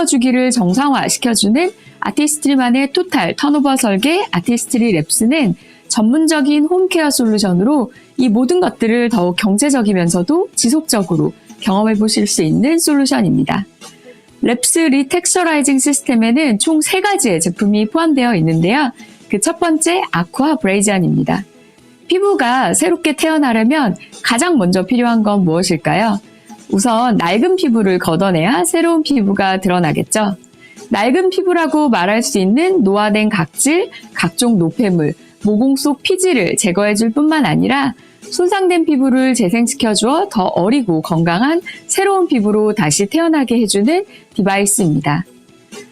턴오버 주기를 정상화시켜주는 아티스트리만의 토탈 턴오버 설계 아티스트리 랩스는 전문적인 홈케어 솔루션으로 이 모든 것들을 더욱 경제적이면서도 지속적으로 경험해 보실 수 있는 솔루션입니다. 랩스 리텍스처라이징 시스템에는 총 3가지의 제품이 포함되어 있는데요. 그 첫 번째 아쿠아 브레이전입니다. 피부가 새롭게 태어나려면 가장 먼저 필요한 건 무엇일까요? 우선 낡은 피부를 걷어내야 새로운 피부가 드러나겠죠. 낡은 피부라고 말할 수 있는 노화된 각질, 각종 노폐물, 모공 속 피지를 제거해줄 뿐만 아니라 손상된 피부를 재생시켜주어 더 어리고 건강한 새로운 피부로 다시 태어나게 해주는 디바이스입니다.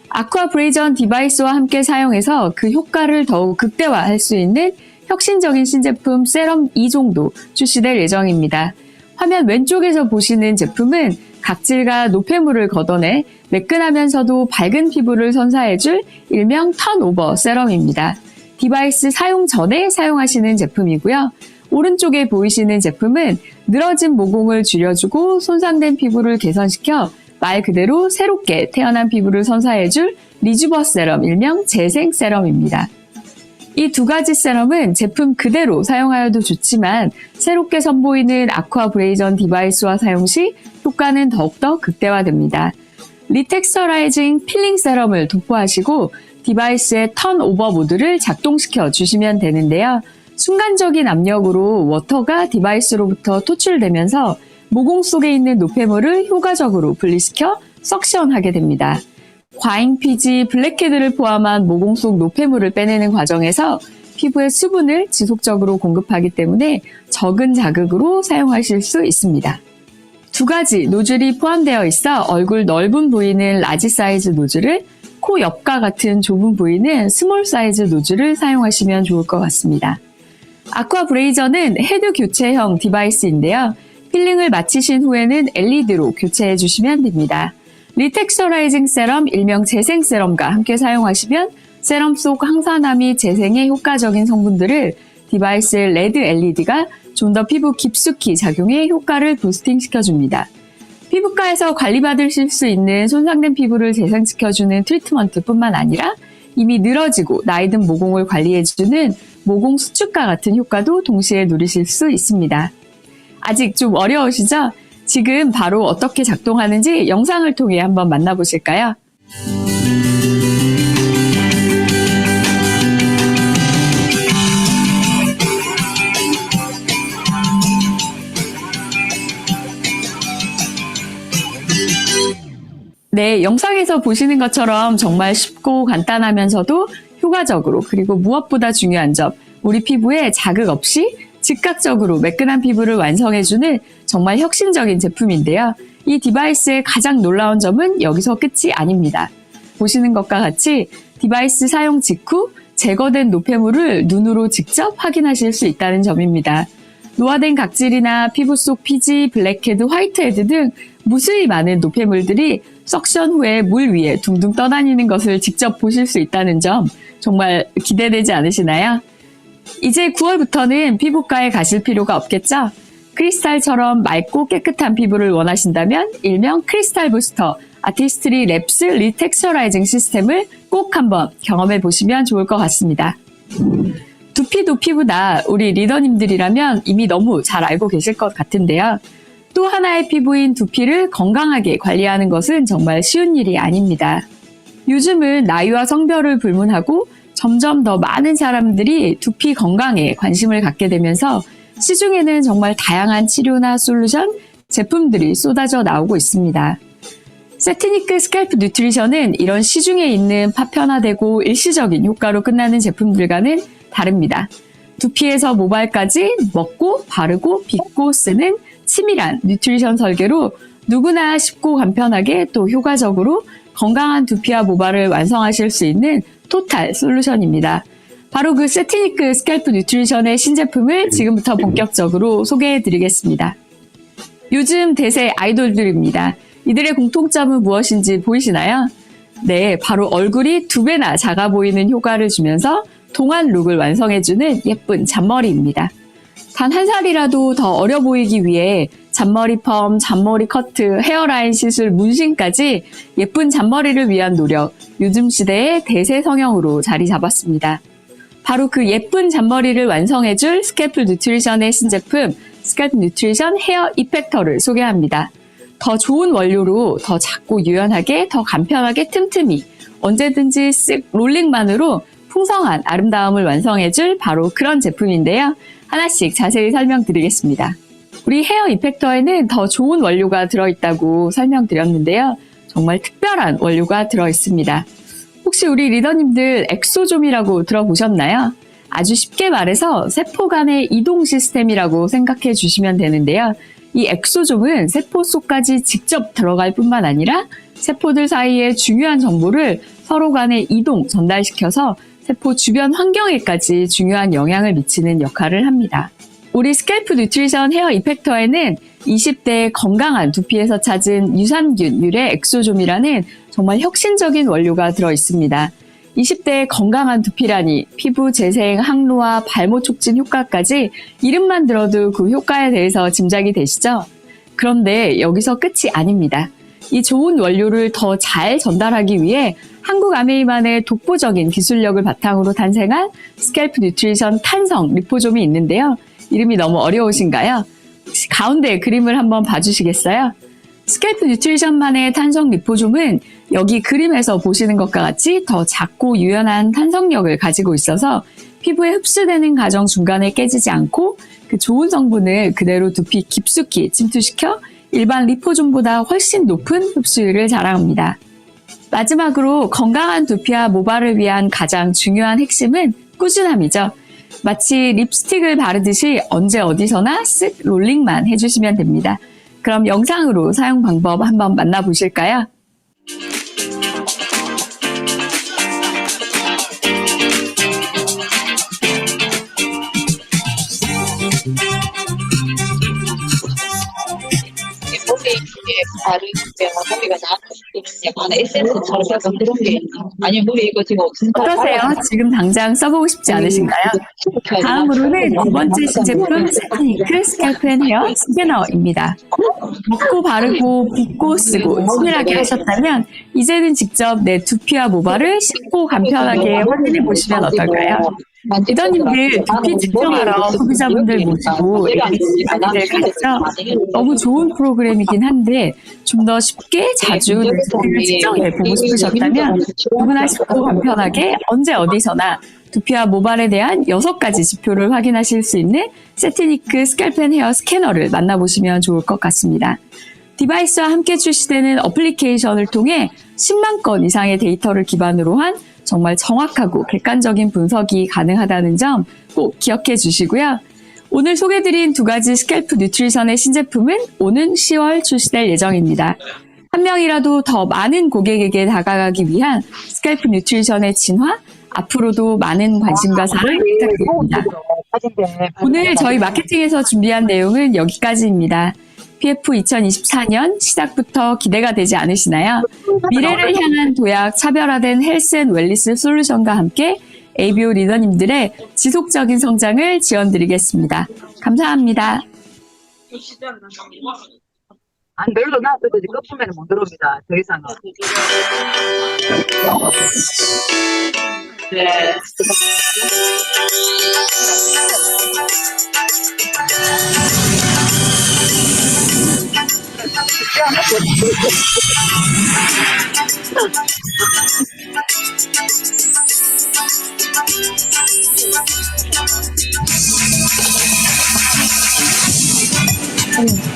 아쿠아 브레이전 디바이스와 함께 사용해서 그 효과를 더욱 극대화할 수 있는 혁신적인 신제품 세럼 2종도 출시될 예정입니다. 화면 왼쪽에서 보시는 제품은 각질과 노폐물을 걷어내 매끈하면서도 밝은 피부를 선사해줄 일명 턴오버 세럼입니다. 디바이스 사용 전에 사용하시는 제품이고요. 오른쪽에 보이시는 제품은 늘어진 모공을 줄여주고 손상된 피부를 개선시켜 말 그대로 새롭게 태어난 피부를 선사해줄 리주버 세럼, 일명 재생 세럼입니다. 이 2가지 세럼은 제품 그대로 사용하여도 좋지만 새롭게 선보이는 아쿠아 브레이전 디바이스와 사용 시 효과는 더욱더 극대화됩니다. 리텍스처라이징 필링 세럼을 도포하시고 디바이스의 턴오버 모드를 작동시켜 주시면 되는데요. 순간적인 압력으로 워터가 디바이스로부터 토출되면서 모공 속에 있는 노폐물을 효과적으로 분리시켜 석션하게 됩니다. 과잉 피지, 블랙헤드를 포함한 모공 속 노폐물을 빼내는 과정에서 피부에 수분을 지속적으로 공급하기 때문에 적은 자극으로 사용하실 수 있습니다. 2가지 노즐이 포함되어 있어 얼굴 넓은 부위는 라지 사이즈 노즐을, 코 옆과 같은 좁은 부위는 스몰 사이즈 노즐을 사용하시면 좋을 것 같습니다. 아쿠아 브레이저는 헤드 교체형 디바이스인데요. 필링을 마치신 후에는 LED로 교체해 주시면 됩니다. 리텍스처라이징 세럼, 일명 재생 세럼과 함께 사용하시면 세럼 속 항산화미 재생에 효과적인 성분들을 디바이스의 레드 LED가 좀 더 피부 깊숙이 작용해 효과를 부스팅시켜줍니다. 피부과에서 관리받으실 수 있는 손상된 피부를 재생시켜주는 트리트먼트뿐만 아니라 이미 늘어지고 나이든 모공을 관리해주는 모공 수축과 같은 효과도 동시에 누리실 수 있습니다. 아직 좀 어려우시죠? 지금 바로 어떻게 작동하는지 영상을 통해 한번 만나보실까요? 네, 영상에서 보시는 것처럼 정말 쉽고 간단하면서도 효과적으로, 그리고 무엇보다 중요한 점, 우리 피부에 자극 없이 즉각적으로 매끈한 피부를 완성해주는 정말 혁신적인 제품인데요. 이 디바이스의 가장 놀라운 점은 여기서 끝이 아닙니다. 보시는 것과 같이 디바이스 사용 직후 제거된 노폐물을 눈으로 직접 확인하실 수 있다는 점입니다. 노화된 각질이나 피부 속 피지, 블랙헤드, 화이트헤드 등 무수히 많은 노폐물들이 석션 후에 물 위에 둥둥 떠다니는 것을 직접 보실 수 있다는 점 정말 기대되지 않으시나요? 이제 9월부터는 피부과에 가실 필요가 없겠죠? 크리스탈처럼 맑고 깨끗한 피부를 원하신다면 일명 크리스탈 부스터 아티스트리 랩스 리텍스처라이징 시스템을 꼭 한번 경험해 보시면 좋을 것 같습니다. 두피도 피부다. 우리 리더님들이라면 이미 너무 잘 알고 계실 것 같은데요. 또 하나의 피부인 두피를 건강하게 관리하는 것은 정말 쉬운 일이 아닙니다. 요즘은 나이와 성별을 불문하고 점점 더 많은 사람들이 두피 건강에 관심을 갖게 되면서 시중에는 정말 다양한 치료나 솔루션, 제품들이 쏟아져 나오고 있습니다. 세트니크 스칼프 뉴트리션은 이런 시중에 있는 파편화되고 일시적인 효과로 끝나는 제품들과는 다릅니다. 두피에서 모발까지 먹고 바르고 빗고 쓰는 치밀한 뉴트리션 설계로 누구나 쉽고 간편하게 또 효과적으로 건강한 두피와 모발을 완성하실 수 있는 토탈 솔루션입니다. 바로 그 세트니크 스칼프 뉴트리션의 신제품을 지금부터 본격적으로 소개해드리겠습니다. 요즘 대세 아이돌들입니다. 이들의 공통점은 무엇인지 보이시나요? 네, 바로 얼굴이 2배나 작아 보이는 효과를 주면서 동안 룩을 완성해주는 예쁜 잔머리입니다. 단 한 살이라도 더 어려 보이기 위해 잔머리 펌, 잔머리 커트, 헤어라인 시술, 문신까지 예쁜 잔머리를 위한 노력, 요즘 시대의 대세 성형으로 자리 잡았습니다. 바로 그 예쁜 잔머리를 완성해줄 스캘프 뉴트리션의 신제품 스캘프 뉴트리션 헤어 이펙터를 소개합니다. 더 좋은 원료로 더 작고 유연하게, 더 간편하게 틈틈이 언제든지 쓱 롤링만으로 풍성한 아름다움을 완성해줄 바로 그런 제품인데요. 하나씩 자세히 설명드리겠습니다. 우리 헤어 이펙터에는 더 좋은 원료가 들어있다고 설명드렸는데요. 정말 특별한 원료가 들어있습니다. 혹시 우리 리더님들 엑소좀이라고 들어보셨나요? 아주 쉽게 말해서 세포 간의 이동 시스템이라고 생각해 주시면 되는데요. 이 엑소좀은 세포 속까지 직접 들어갈 뿐만 아니라 세포들 사이의 중요한 정보를 서로 간의 이동, 전달시켜서 세포 주변 환경에까지 중요한 영향을 미치는 역할을 합니다. 우리 스캘프 뉴트리션 헤어 이펙터에는 20대의 건강한 두피에서 찾은 유산균 유래 엑소좀이라는 정말 혁신적인 원료가 들어있습니다. 20대의 건강한 두피라니 피부 재생, 항노화, 발모 촉진 효과까지 이름만 들어도 그 효과에 대해서 짐작이 되시죠? 그런데 여기서 끝이 아닙니다. 이 좋은 원료를 더 잘 전달하기 위해 한국 아메이만의 독보적인 기술력을 바탕으로 탄생한 스캘프 뉴트리션 탄성 리포좀이 있는데요. 이름이 너무 어려우신가요? 혹시 가운데 그림을 한번 봐주시겠어요? 스캘프 뉴트리션만의 탄성 리포좀은 여기 그림에서 보시는 것과 같이 더 작고 유연한 탄성력을 가지고 있어서 피부에 흡수되는 과정 중간에 깨지지 않고 그 좋은 성분을 그대로 두피 깊숙이 침투시켜 일반 리포좀보다 훨씬 높은 흡수율을 자랑합니다. 마지막으로 건강한 두피와 모발을 위한 가장 중요한 핵심은 꾸준함이죠. 마치 립스틱을 바르듯이 언제 어디서나 쓱 롤링만 해주시면 됩니다. 그럼 영상으로 사용 방법 한번 만나보실까요? 머리에 바를 때 머리가 나한테 약간 에센스처럼 약간 그런 게 아니면 머리 이거 지금 어떠세요? 지금 당장 써보고 싶지 않으신가요? 다음으로는 두 번째 신제품 세트니크 스캘프 앤 헤어 스캐너입니다. 먹고 바르고 붓고 쓰고 치밀하게 하셨다면 이제는 직접 내 두피와 모발을 쉽고 간편하게 확인해 보시면 어떨까요? 리더님들 두피 측정하러 소비자분들 모시고 많이들 가시죠? 너무 좋은 프로그램이긴 한데 좀 더 쉽게 자주 내 두피를 측정해 보고 싶으셨다면 누구나 쉽고 간편하게 언제 어디서나 두피와 모발에 대한 6가지 지표를 확인하실 수 있는 세트니크 스캘프 앤 헤어 스캐너를 만나보시면 좋을 것 같습니다. 디바이스와 함께 출시되는 어플리케이션을 통해 10만 건 이상의 데이터를 기반으로 한 정말 정확하고 객관적인 분석이 가능하다는 점 꼭 기억해 주시고요. 오늘 소개드린 2가지 스캘프 뉴트리션의 신제품은 오는 10월 출시될 예정입니다. 한 명이라도 더 많은 고객에게 다가가기 위한 스캘프 뉴트리션의 진화, 앞으로도 많은 관심과 사랑 부탁드립니다. 오늘 저희 마케팅에서 준비한 내용은 여기까지입니다. PF 2024년 시작부터 기대가 되지 않으시나요? 미래를 향한 도약, 차별화된 헬스 앤 웰리스 솔루션과 함께 ABO 리더님들의 지속적인 성장을 지원드리겠습니다. 감사합니다. 안 별로 놔둬도 거품에는 못 들어옵니다. 더 이상은. 네.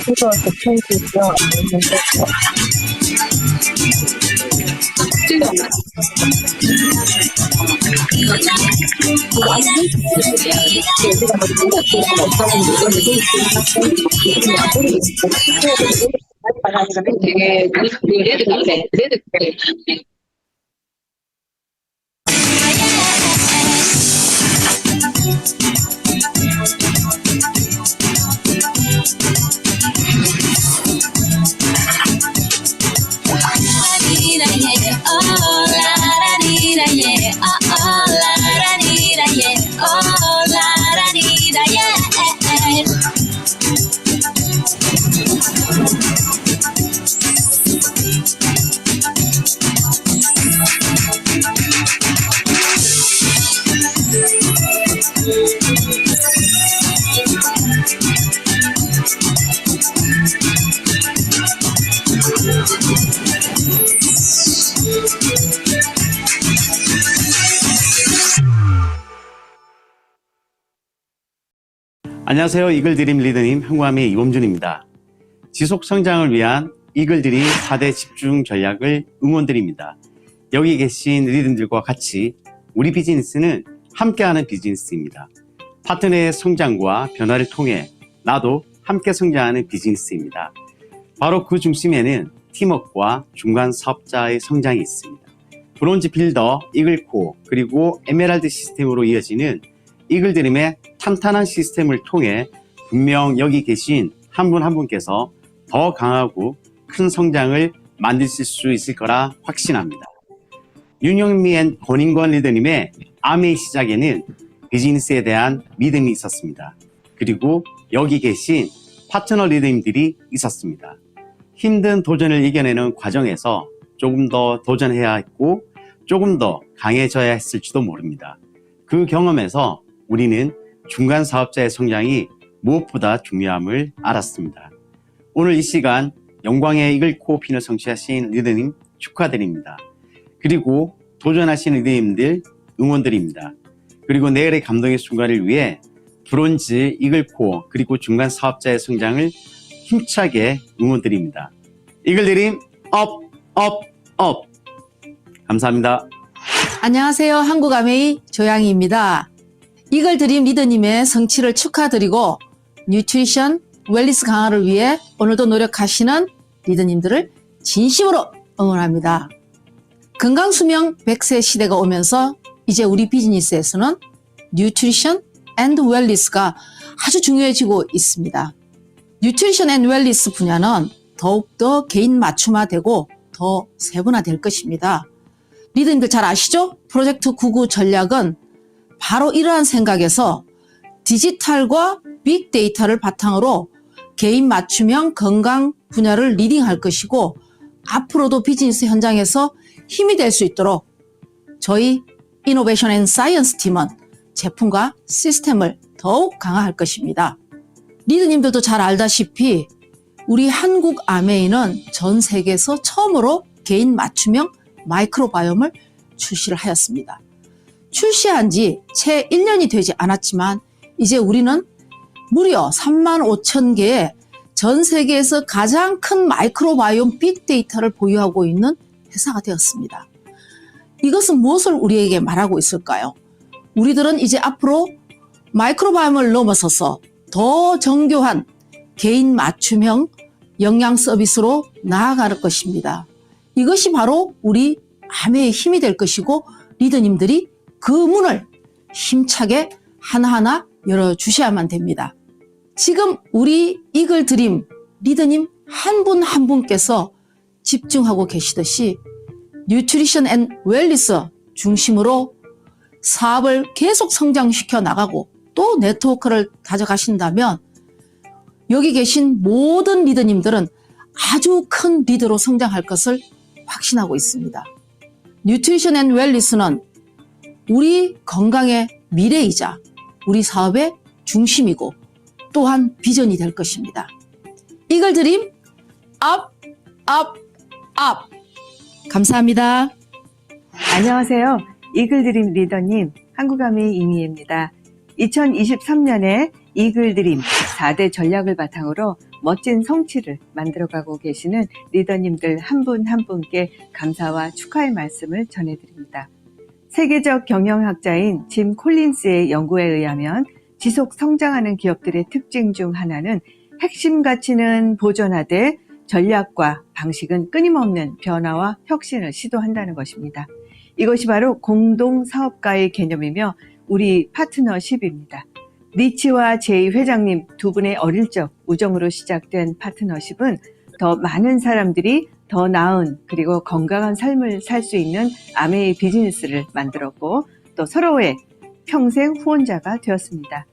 이거 덮여있고요. 되게 레드 같네. 레드 안녕하세요. 이글드림 리더님 한구함의 이범준입니다. 지속 성장을 위한 이글드림 4대 집중 전략을 응원드립니다. 여기 계신 리더님들과 같이 우리 비즈니스는 함께하는 비즈니스입니다. 파트너의 성장과 변화를 통해 나도 함께 성장하는 비즈니스입니다. 바로 그 중심에는 팀워크와 중간 사업자의 성장이 있습니다. 브론즈 빌더, 이글코어, 그리고 에메랄드 시스템으로 이어지는 이글드림의 탄탄한 시스템을 통해 분명 여기 계신 한 분 한 분께서 더 강하고 큰 성장을 만드실 수 있을 거라 확신합니다. 윤영미 앤 권인권 리더님의 아메의 시작에는 비즈니스에 대한 믿음이 있었습니다. 그리고 여기 계신 파트너 리더님들이 있었습니다. 힘든 도전을 이겨내는 과정에서 조금 더 도전해야 했고 조금 더 강해져야 했을지도 모릅니다. 그 경험에서 우리는 중간 사업자의 성장이 무엇보다 중요함을 알았습니다. 오늘 이 시간 영광의 이글코어 핀을 성취하신 리더님 축하드립니다. 그리고 도전하시는 리더님들 응원드립니다. 그리고 내일의 감동의 순간을 위해 브론즈, 이글코어, 그리고 중간 사업자의 성장을 힘차게 응원드립니다. 이글드림 업, 업, 업! 감사합니다. 안녕하세요. 한국아메이 조양희입니다. 이글드림 리더님의 성취를 축하드리고 뉴트리션, 웰리스 강화를 위해 오늘도 노력하시는 리더님들을 진심으로 응원합니다. 건강수명 100세 시대가 오면서 이제 우리 비즈니스에서는 뉴트리션 앤드 웰리스가 아주 중요해지고 있습니다. 뉴트리션 앤드 웰리스 분야는 더욱더 개인 맞춤화되고 더 세분화될 것입니다. 리더님들 잘 아시죠? 프로젝트 99 전략은 바로 이러한 생각에서 디지털과 빅데이터를 바탕으로 개인 맞춤형 건강 분야를 리딩할 것이고 앞으로도 비즈니스 현장에서 힘이 될 수 있도록 저희 이노베이션 앤 사이언스 팀은 제품과 시스템을 더욱 강화할 것입니다. 리더님들도 잘 알다시피 우리 한국 아메이는 전 세계에서 처음으로 개인 맞춤형 마이크로바이옴을 출시를 하였습니다. 출시한 지 채 1년이 되지 않았지만 이제 우리는 무려 35,000개의 전 세계에서 가장 큰 마이크로바이옴 빅데이터를 보유하고 있는 회사가 되었습니다. 이것은 무엇을 우리에게 말하고 있을까요? 우리들은 이제 앞으로 마이크로바이옴을 넘어서서 더 정교한 개인 맞춤형 영양 서비스로 나아갈 것입니다. 이것이 바로 우리 아메의 힘이 될 것이고 리더님들이 그 문을 힘차게 하나하나 열어주셔야만 됩니다. 지금 우리 이글드림 리더님 한 분 한 분께서 집중하고 계시듯이 뉴트리션 앤 웰리스 중심으로 사업을 계속 성장시켜 나가고 또 네트워크를 다져가신다면 여기 계신 모든 리더님들은 아주 큰 리더로 성장할 것을 확신하고 있습니다. 뉴트리션 앤 웰리스는 우리 건강의 미래이자 우리 사업의 중심이고 또한 비전이 될 것입니다. 이글드림 업, 업, 업! 감사합니다. 안녕하세요. 이글드림 리더님 한국아메이 이미입니다. 2023년에 이글드림 4대 전략을 바탕으로 멋진 성취를 만들어가고 계시는 리더님들 한 분 한 분께 감사와 축하의 말씀을 전해드립니다. 세계적 경영학자인 짐 콜린스의 연구에 의하면 지속 성장하는 기업들의 특징 중 하나는 핵심 가치는 보존하되 전략과 방식은 끊임없는 변화와 혁신을 시도한다는 것입니다. 이것이 바로 공동 사업가의 개념이며 우리 파트너십입니다. 리치와 제이 회장님 두 분의 어릴 적 우정으로 시작된 파트너십은 더 많은 사람들이 더 나은 그리고 건강한 삶을 살 수 있는 아메이 비즈니스를 만들었고 또 서로의 평생 후원자가 되었습니다.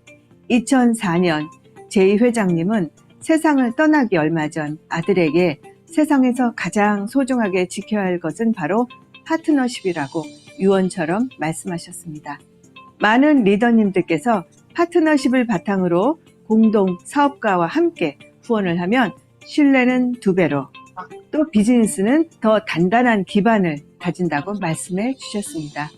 2004년 제이 회장님은 세상을 떠나기 얼마 전 아들에게 세상에서 가장 소중하게 지켜야 할 것은 바로 파트너십이라고 유언처럼 말씀하셨습니다. 많은 리더님들께서 파트너십을 바탕으로 공동 사업가와 함께 후원을 하면 신뢰는 2배로 또 비즈니스는 더 단단한 기반을 다진다고 말씀해 주셨습니다.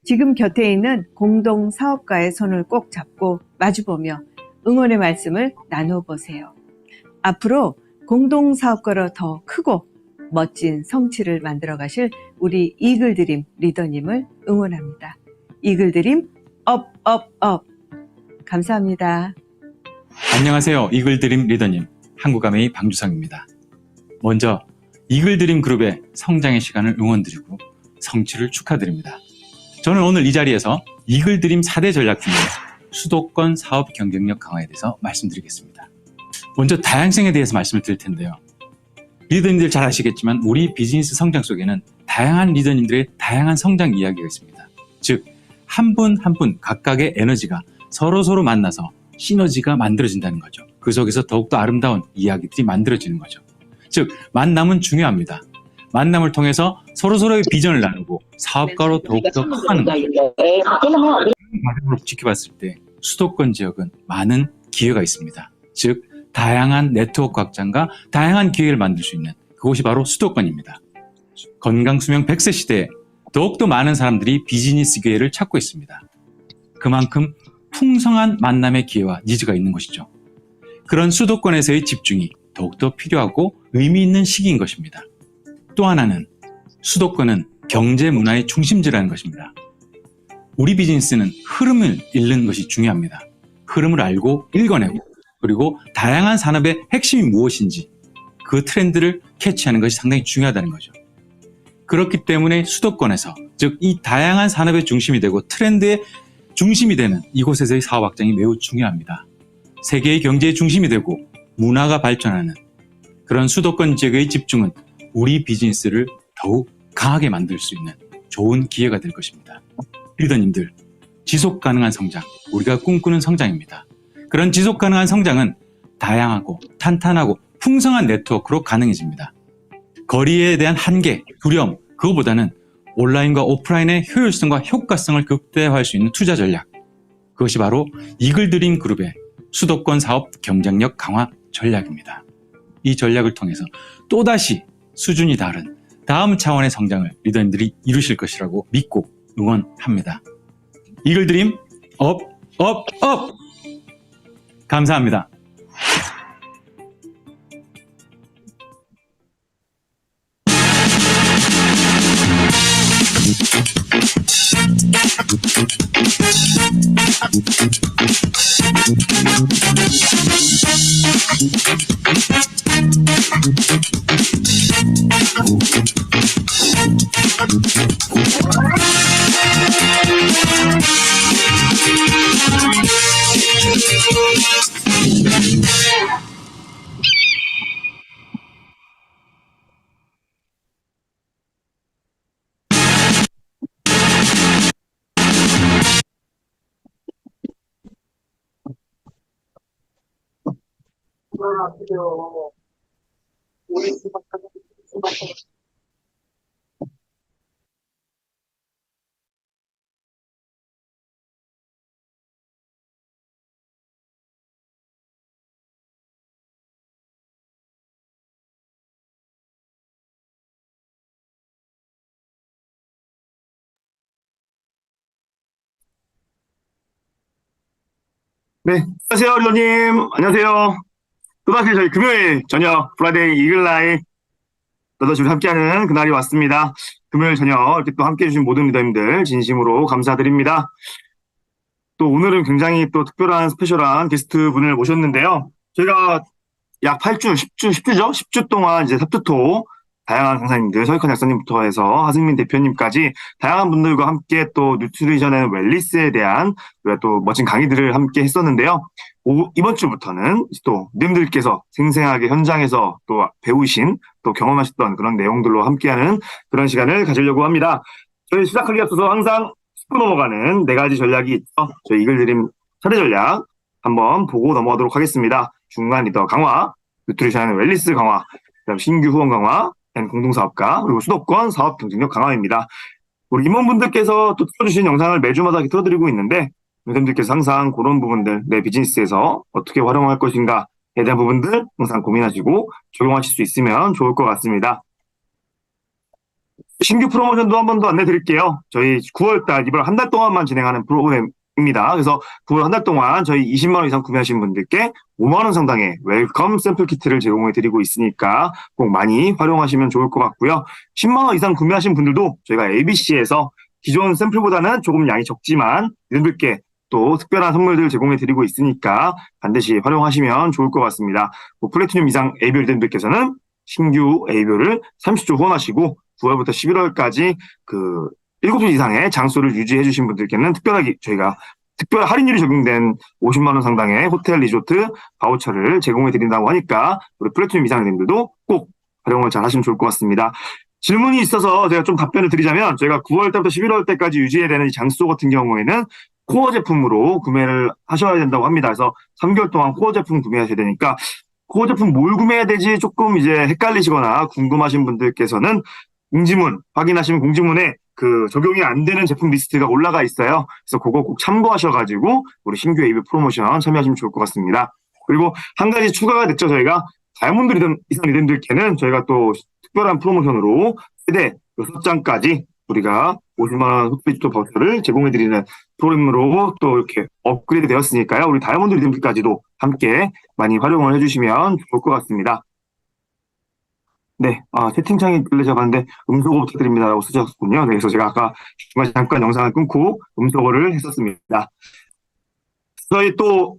지금 곁에 있는 공동 사업가의 손을 꼭 잡고 마주보며 응원의 말씀을 나눠보세요. 앞으로 공동 사업가로 더 크고 멋진 성취를 만들어 가실 우리 이글드림 리더님을 응원합니다. 이글드림 업, 업, 업. 감사합니다. 안녕하세요. 이글드림 리더님, 한국아메이 방주성입니다. 먼저 이글드림 그룹의 성장의 시간을 응원드리고 성취를 축하드립니다. 저는 오늘 이 자리에서 이글드림 4대 전략 중에 수도권 사업 경쟁력 강화에 대해서 말씀드리겠습니다. 먼저 다양성에 대해서 말씀을 드릴 텐데요. 리더님들 잘 아시겠지만 우리 비즈니스 성장 속에는 다양한 리더님들의 다양한 성장 이야기가 있습니다. 즉, 한 분 한 분 각각의 에너지가 서로 만나서 시너지가 만들어진다는 거죠. 그 속에서 더욱더 아름다운 이야기들이 만들어지는 거죠. 즉, 만남은 중요합니다. 만남을 통해서 서로의 비전을 나누고 사업가로 더욱더 커가는 거죠. 과정으로 지켜봤을 때 수도권 지역은 많은 기회가 있습니다. 즉, 다양한 네트워크 확장과 다양한 기회를 만들 수 있는 그곳이 바로 수도권입니다. 건강수명 100세 시대에 더욱더 많은 사람들이 비즈니스 기회를 찾고 있습니다. 그만큼 풍성한 만남의 기회와 니즈가 있는 것이죠. 그런 수도권에서의 집중이 더욱더 필요하고 의미 있는 시기인 것입니다. 또 하나는 수도권은 경제 문화의 중심지라는 것입니다. 우리 비즈니스는 흐름을 읽는 것이 중요합니다. 흐름을 알고 읽어내고 그리고 다양한 산업의 핵심이 무엇인지 그 트렌드를 캐치하는 것이 상당히 중요하다는 거죠. 그렇기 때문에 수도권에서 즉 이 다양한 산업의 중심이 되고 트렌드의 중심이 되는 이곳에서의 사업 확장이 매우 중요합니다. 세계의 경제의 중심이 되고 문화가 발전하는 그런 수도권 지역의 집중은 우리 비즈니스를 더욱 강하게 만들 수 있는 좋은 기회가 될 것입니다. 리더님들, 지속 가능한 성장, 우리가 꿈꾸는 성장입니다. 그런 지속 가능한 성장은 다양하고 탄탄하고 풍성한 네트워크로 가능해집니다. 거리에 대한 한계, 두려움, 그거보다는 온라인과 오프라인의 효율성과 효과성을 극대화할 수 있는 투자 전략. 그것이 바로 이글드림 그룹의 수도권 사업 경쟁력 강화 전략입니다. 이 전략을 통해서 또다시 수준이 다른 다음 차원의 성장을 리더님들이 이루실 것이라고 믿고 응원합니다. 이글드림 업, 업, 업! 감사합니다. 네, 안녕하세요, 리더님. 안녕하세요. 또다시 저희 금요일 저녁 브라데이 이글라이 또다시 우리 함께하는 그날이 왔습니다. 금요일 저녁 이렇게 또 함께해 주신 모든 리더님들 진심으로 감사드립니다. 또 오늘은 굉장히 또 특별한 스페셜한 게스트 분을 모셨는데요. 저희가 약 8주, 10주죠? 10주 동안 이제 삽투토 다양한 강사님들, 서익환 약사님부터 해서 하승민 대표님까지 다양한 분들과 함께 또 뉴트리션 앤 웰리스에 대한 또 멋진 강의들을 함께 했었는데요. 이번 주부터는 또 님들께서 생생하게 현장에서 또 배우신 또 경험하셨던 그런 내용들로 함께하는 그런 시간을 가지려고 합니다. 저희 시작하기 앞서서 항상 짚고 넘어가는 4가지 전략이 있죠. 저희 이글드림 4대 전략 한번 보고 넘어가도록 하겠습니다. 중간 리더 강화, 뉴트리션 앤 웰리스 강화, 그다음 신규 후원 강화, 공동사업가, 그리고 수도권 사업 경쟁력 강화입니다. 우리 임원분들께서 또 틀어주신 영상을 매주마다 틀어드리고 있는데, 선생님들께서 항상 그런 부분들, 내 비즈니스에서 어떻게 활용할 것인가에 대한 부분들 항상 고민하시고 적용하실 수 있으면 좋을 것 같습니다. 신규 프로모션도 한 번 더 안내 드릴게요. 저희 9월달, 이번 한 달 동안만 진행하는 프로그램입니다. 그래서 9월 한 달 동안 저희 20만 원 이상 구매하신 분들께 5만 원 상당의 웰컴 샘플 키트를 제공해 드리고 있으니까 꼭 많이 활용하시면 좋을 것 같고요. 10만 원 이상 구매하신 분들도 저희가 ABC에서 기존 샘플보다는 조금 양이 적지만 여러분들께 또 특별한 선물들 제공해 드리고 있으니까 반드시 활용하시면 좋을 것 같습니다. 플래티늄 이상 ABO 리더님들께서는 신규 ABO를 30조 후원하시고 9월부터 11월까지 그 7주 이상의 장소를 유지해 주신 분들께는 특별하게 저희가 특별 할인율이 적용된 50만 원 상당의 호텔 리조트 바우처를 제공해 드린다고 하니까 우리 플래티늄 이상님들도 꼭 활용을 잘 하시면 좋을 것 같습니다. 질문이 있어서 제가 좀 답변을 드리자면 저희가 9월 달부터 11월 때까지 유지해야 되는 이 장소 같은 경우에는 코어 제품으로 구매를 하셔야 된다고 합니다. 그래서 3개월 동안 코어 제품 구매하셔야 되니까 코어 제품 뭘 구매해야 되지 조금 이제 헷갈리시거나 궁금하신 분들께서는 공지문 확인하시면 공지문에 그 적용이 안 되는 제품 리스트가 올라가 있어요. 그래서 그거 꼭 참고하셔가지고 우리 신규 ABO 프로모션 참여하시면 좋을 것 같습니다. 그리고 한 가지 추가가 됐죠. 저희가 다이아몬드 리듬 이상 리듬들께는 저희가 또 특별한 프로모션으로 최대 6장까지 우리가 50만 원 호텔리조트 바우처를 제공해드리는 프로그램으로 또 이렇게 업그레이드 되었으니까요. 우리 다이아몬드 리듬까지도 함께 많이 활용을 해주시면 좋을 것 같습니다. 네, 채팅창에 제가 봤는데 음소거 부탁드립니다라고 쓰셨군요. 네, 그래서 제가 아까 중간에 잠깐 영상을 끊고 음소거를 했었습니다. 저희 또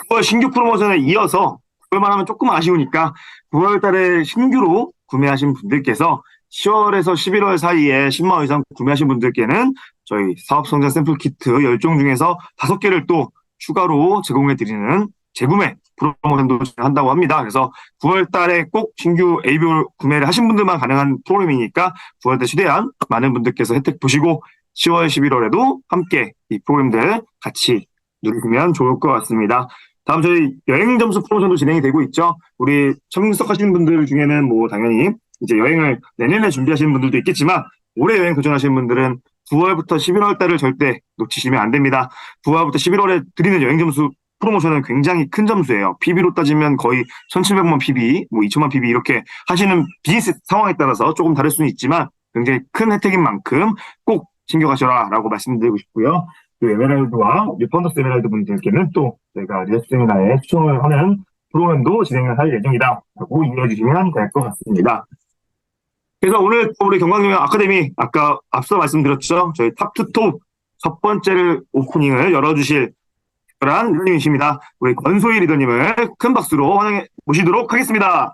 9월 신규 프로모션에 이어서 9월만 하면 조금 아쉬우니까 9월 달에 신규로 구매하신 분들께서 10월에서 11월 사이에 10만 원 이상 구매하신 분들께는 저희 사업성장 샘플 키트 10종 중에서 5개를 또 추가로 제공해드리는 재구매 프로모션도 한다고 합니다. 그래서 9월 달에 꼭 신규 ABO 구매를 하신 분들만 가능한 프로그램이니까 9월 달 최대한 많은 분들께서 혜택 보시고 10월, 11월에도 함께 이 프로그램들 같이 누리시면 좋을 것 같습니다. 다음 저희 여행 점수 프로모션도 진행이 되고 있죠. 우리 참석하시는 분들 중에는 뭐 당연히 이제 여행을 내년에 준비하시는 분들도 있겠지만 올해 여행 도전하시는 분들은 9월부터 11월 달을 절대 놓치시면 안 됩니다. 9월부터 11월에 드리는 여행 점수 프로모션은 굉장히 큰 점수예요. PB로 따지면 거의 1,700만 PB, 뭐 2,000만 PB 이렇게 하시는 비즈니스 상황에 따라서 조금 다를 수는 있지만 굉장히 큰 혜택인 만큼 꼭 챙겨가셔라라고 말씀드리고 싶고요. 그 에메랄드와 뉴펀더스 에메랄드 분들께는 또 저희가 리서치 세미나에 추천을 하는 프로그램도 진행을 할 예정이다 라고 이해해 주시면 될 것 같습니다. 그래서 오늘 우리 경광용영 아카데미 아까 앞서 말씀드렸죠. 저희 탑2톱 첫 번째를 오프닝을 열어주실 특별한 리더님이십니다. 우리 권소희 리더님을 큰 박수로 환영해 모시도록 하겠습니다.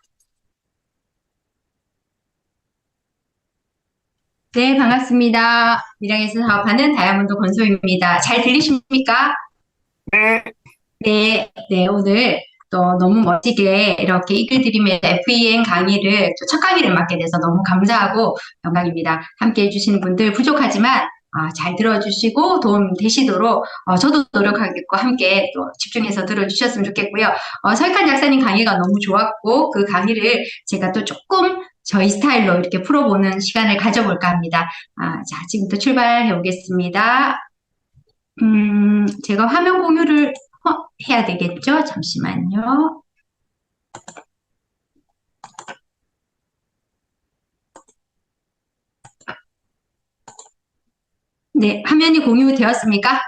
네, 반갑습니다. 밀양에서 사업하는 다이아몬드 권소희입니다. 잘 들리십니까? 네. 네, 오늘 또 너무 멋지게 이렇게 이글드림의 FEN 강의를, 첫 강의를 맡게 돼서 너무 감사하고 영광입니다. 함께 해주시는 분들 부족하지만 잘 들어주시고 도움 되시도록 저도 노력하겠고 함께 또 집중해서 들어주셨으면 좋겠고요. 설칸 약사님 강의가 너무 좋았고 그 강의를 제가 또 조금 저희 스타일로 이렇게 풀어보는 시간을 가져볼까 합니다. 자, 지금부터 출발해 보겠습니다. 제가 화면 공유를 해야 되겠죠? 잠시만요. 네, 화면이 공유되었습니까?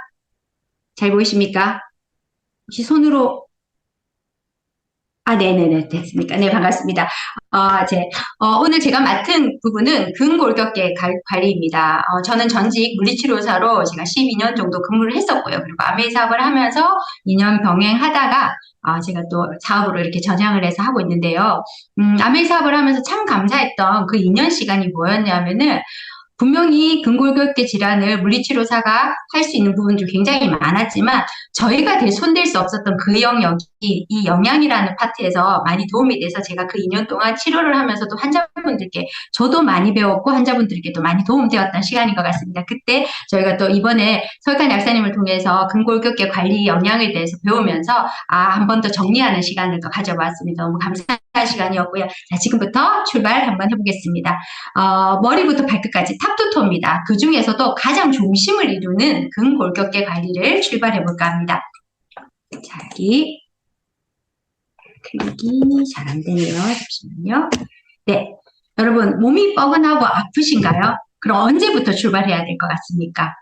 잘 보이십니까? 혹시 손으로 네네네, 됐습니까? 네, 반갑습니다. 오늘 제가 맡은 부분은 근골격계 관리입니다. 저는 전직 물리치료사로 제가 12년 정도 근무를 했었고요. 그리고 아메이 사업을 하면서 2년 병행하다가 제가 또 사업으로 이렇게 전향을 해서 하고 있는데요. 아메이 사업을 하면서 참 감사했던 그 2년 시간이 뭐였냐면은 분명히 근골격계 질환을 물리치료사가 할 수 있는 부분도 굉장히 많았지만 저희가 손댈 수 없었던 그 영역이 이 영양이라는 파트에서 많이 도움이 돼서 제가 그 2년 동안 치료를 하면서도 환자분들께 저도 많이 배웠고 환자분들께도 많이 도움되었던 시간인 것 같습니다. 그때 저희가 또 이번에 설칸 약사님을 통해서 근골격계 관리 영양에 대해서 배우면서 한 번 더 정리하는 시간을 또 가져봤습니다. 너무 감사한 시간이었고요. 자, 지금부터 출발 한번 해보겠습니다. 머리부터 발끝까지 탑투토입니다. 그 중에서도 가장 중심을 이루는 근골격계 관리를 출발해볼까 합니다. 자, 여기 클릭이 잘 안 되네요. 잠시만요. 네, 여러분 몸이 뻐근하고 아프신가요? 그럼 언제부터 출발해야 될 것 같습니까?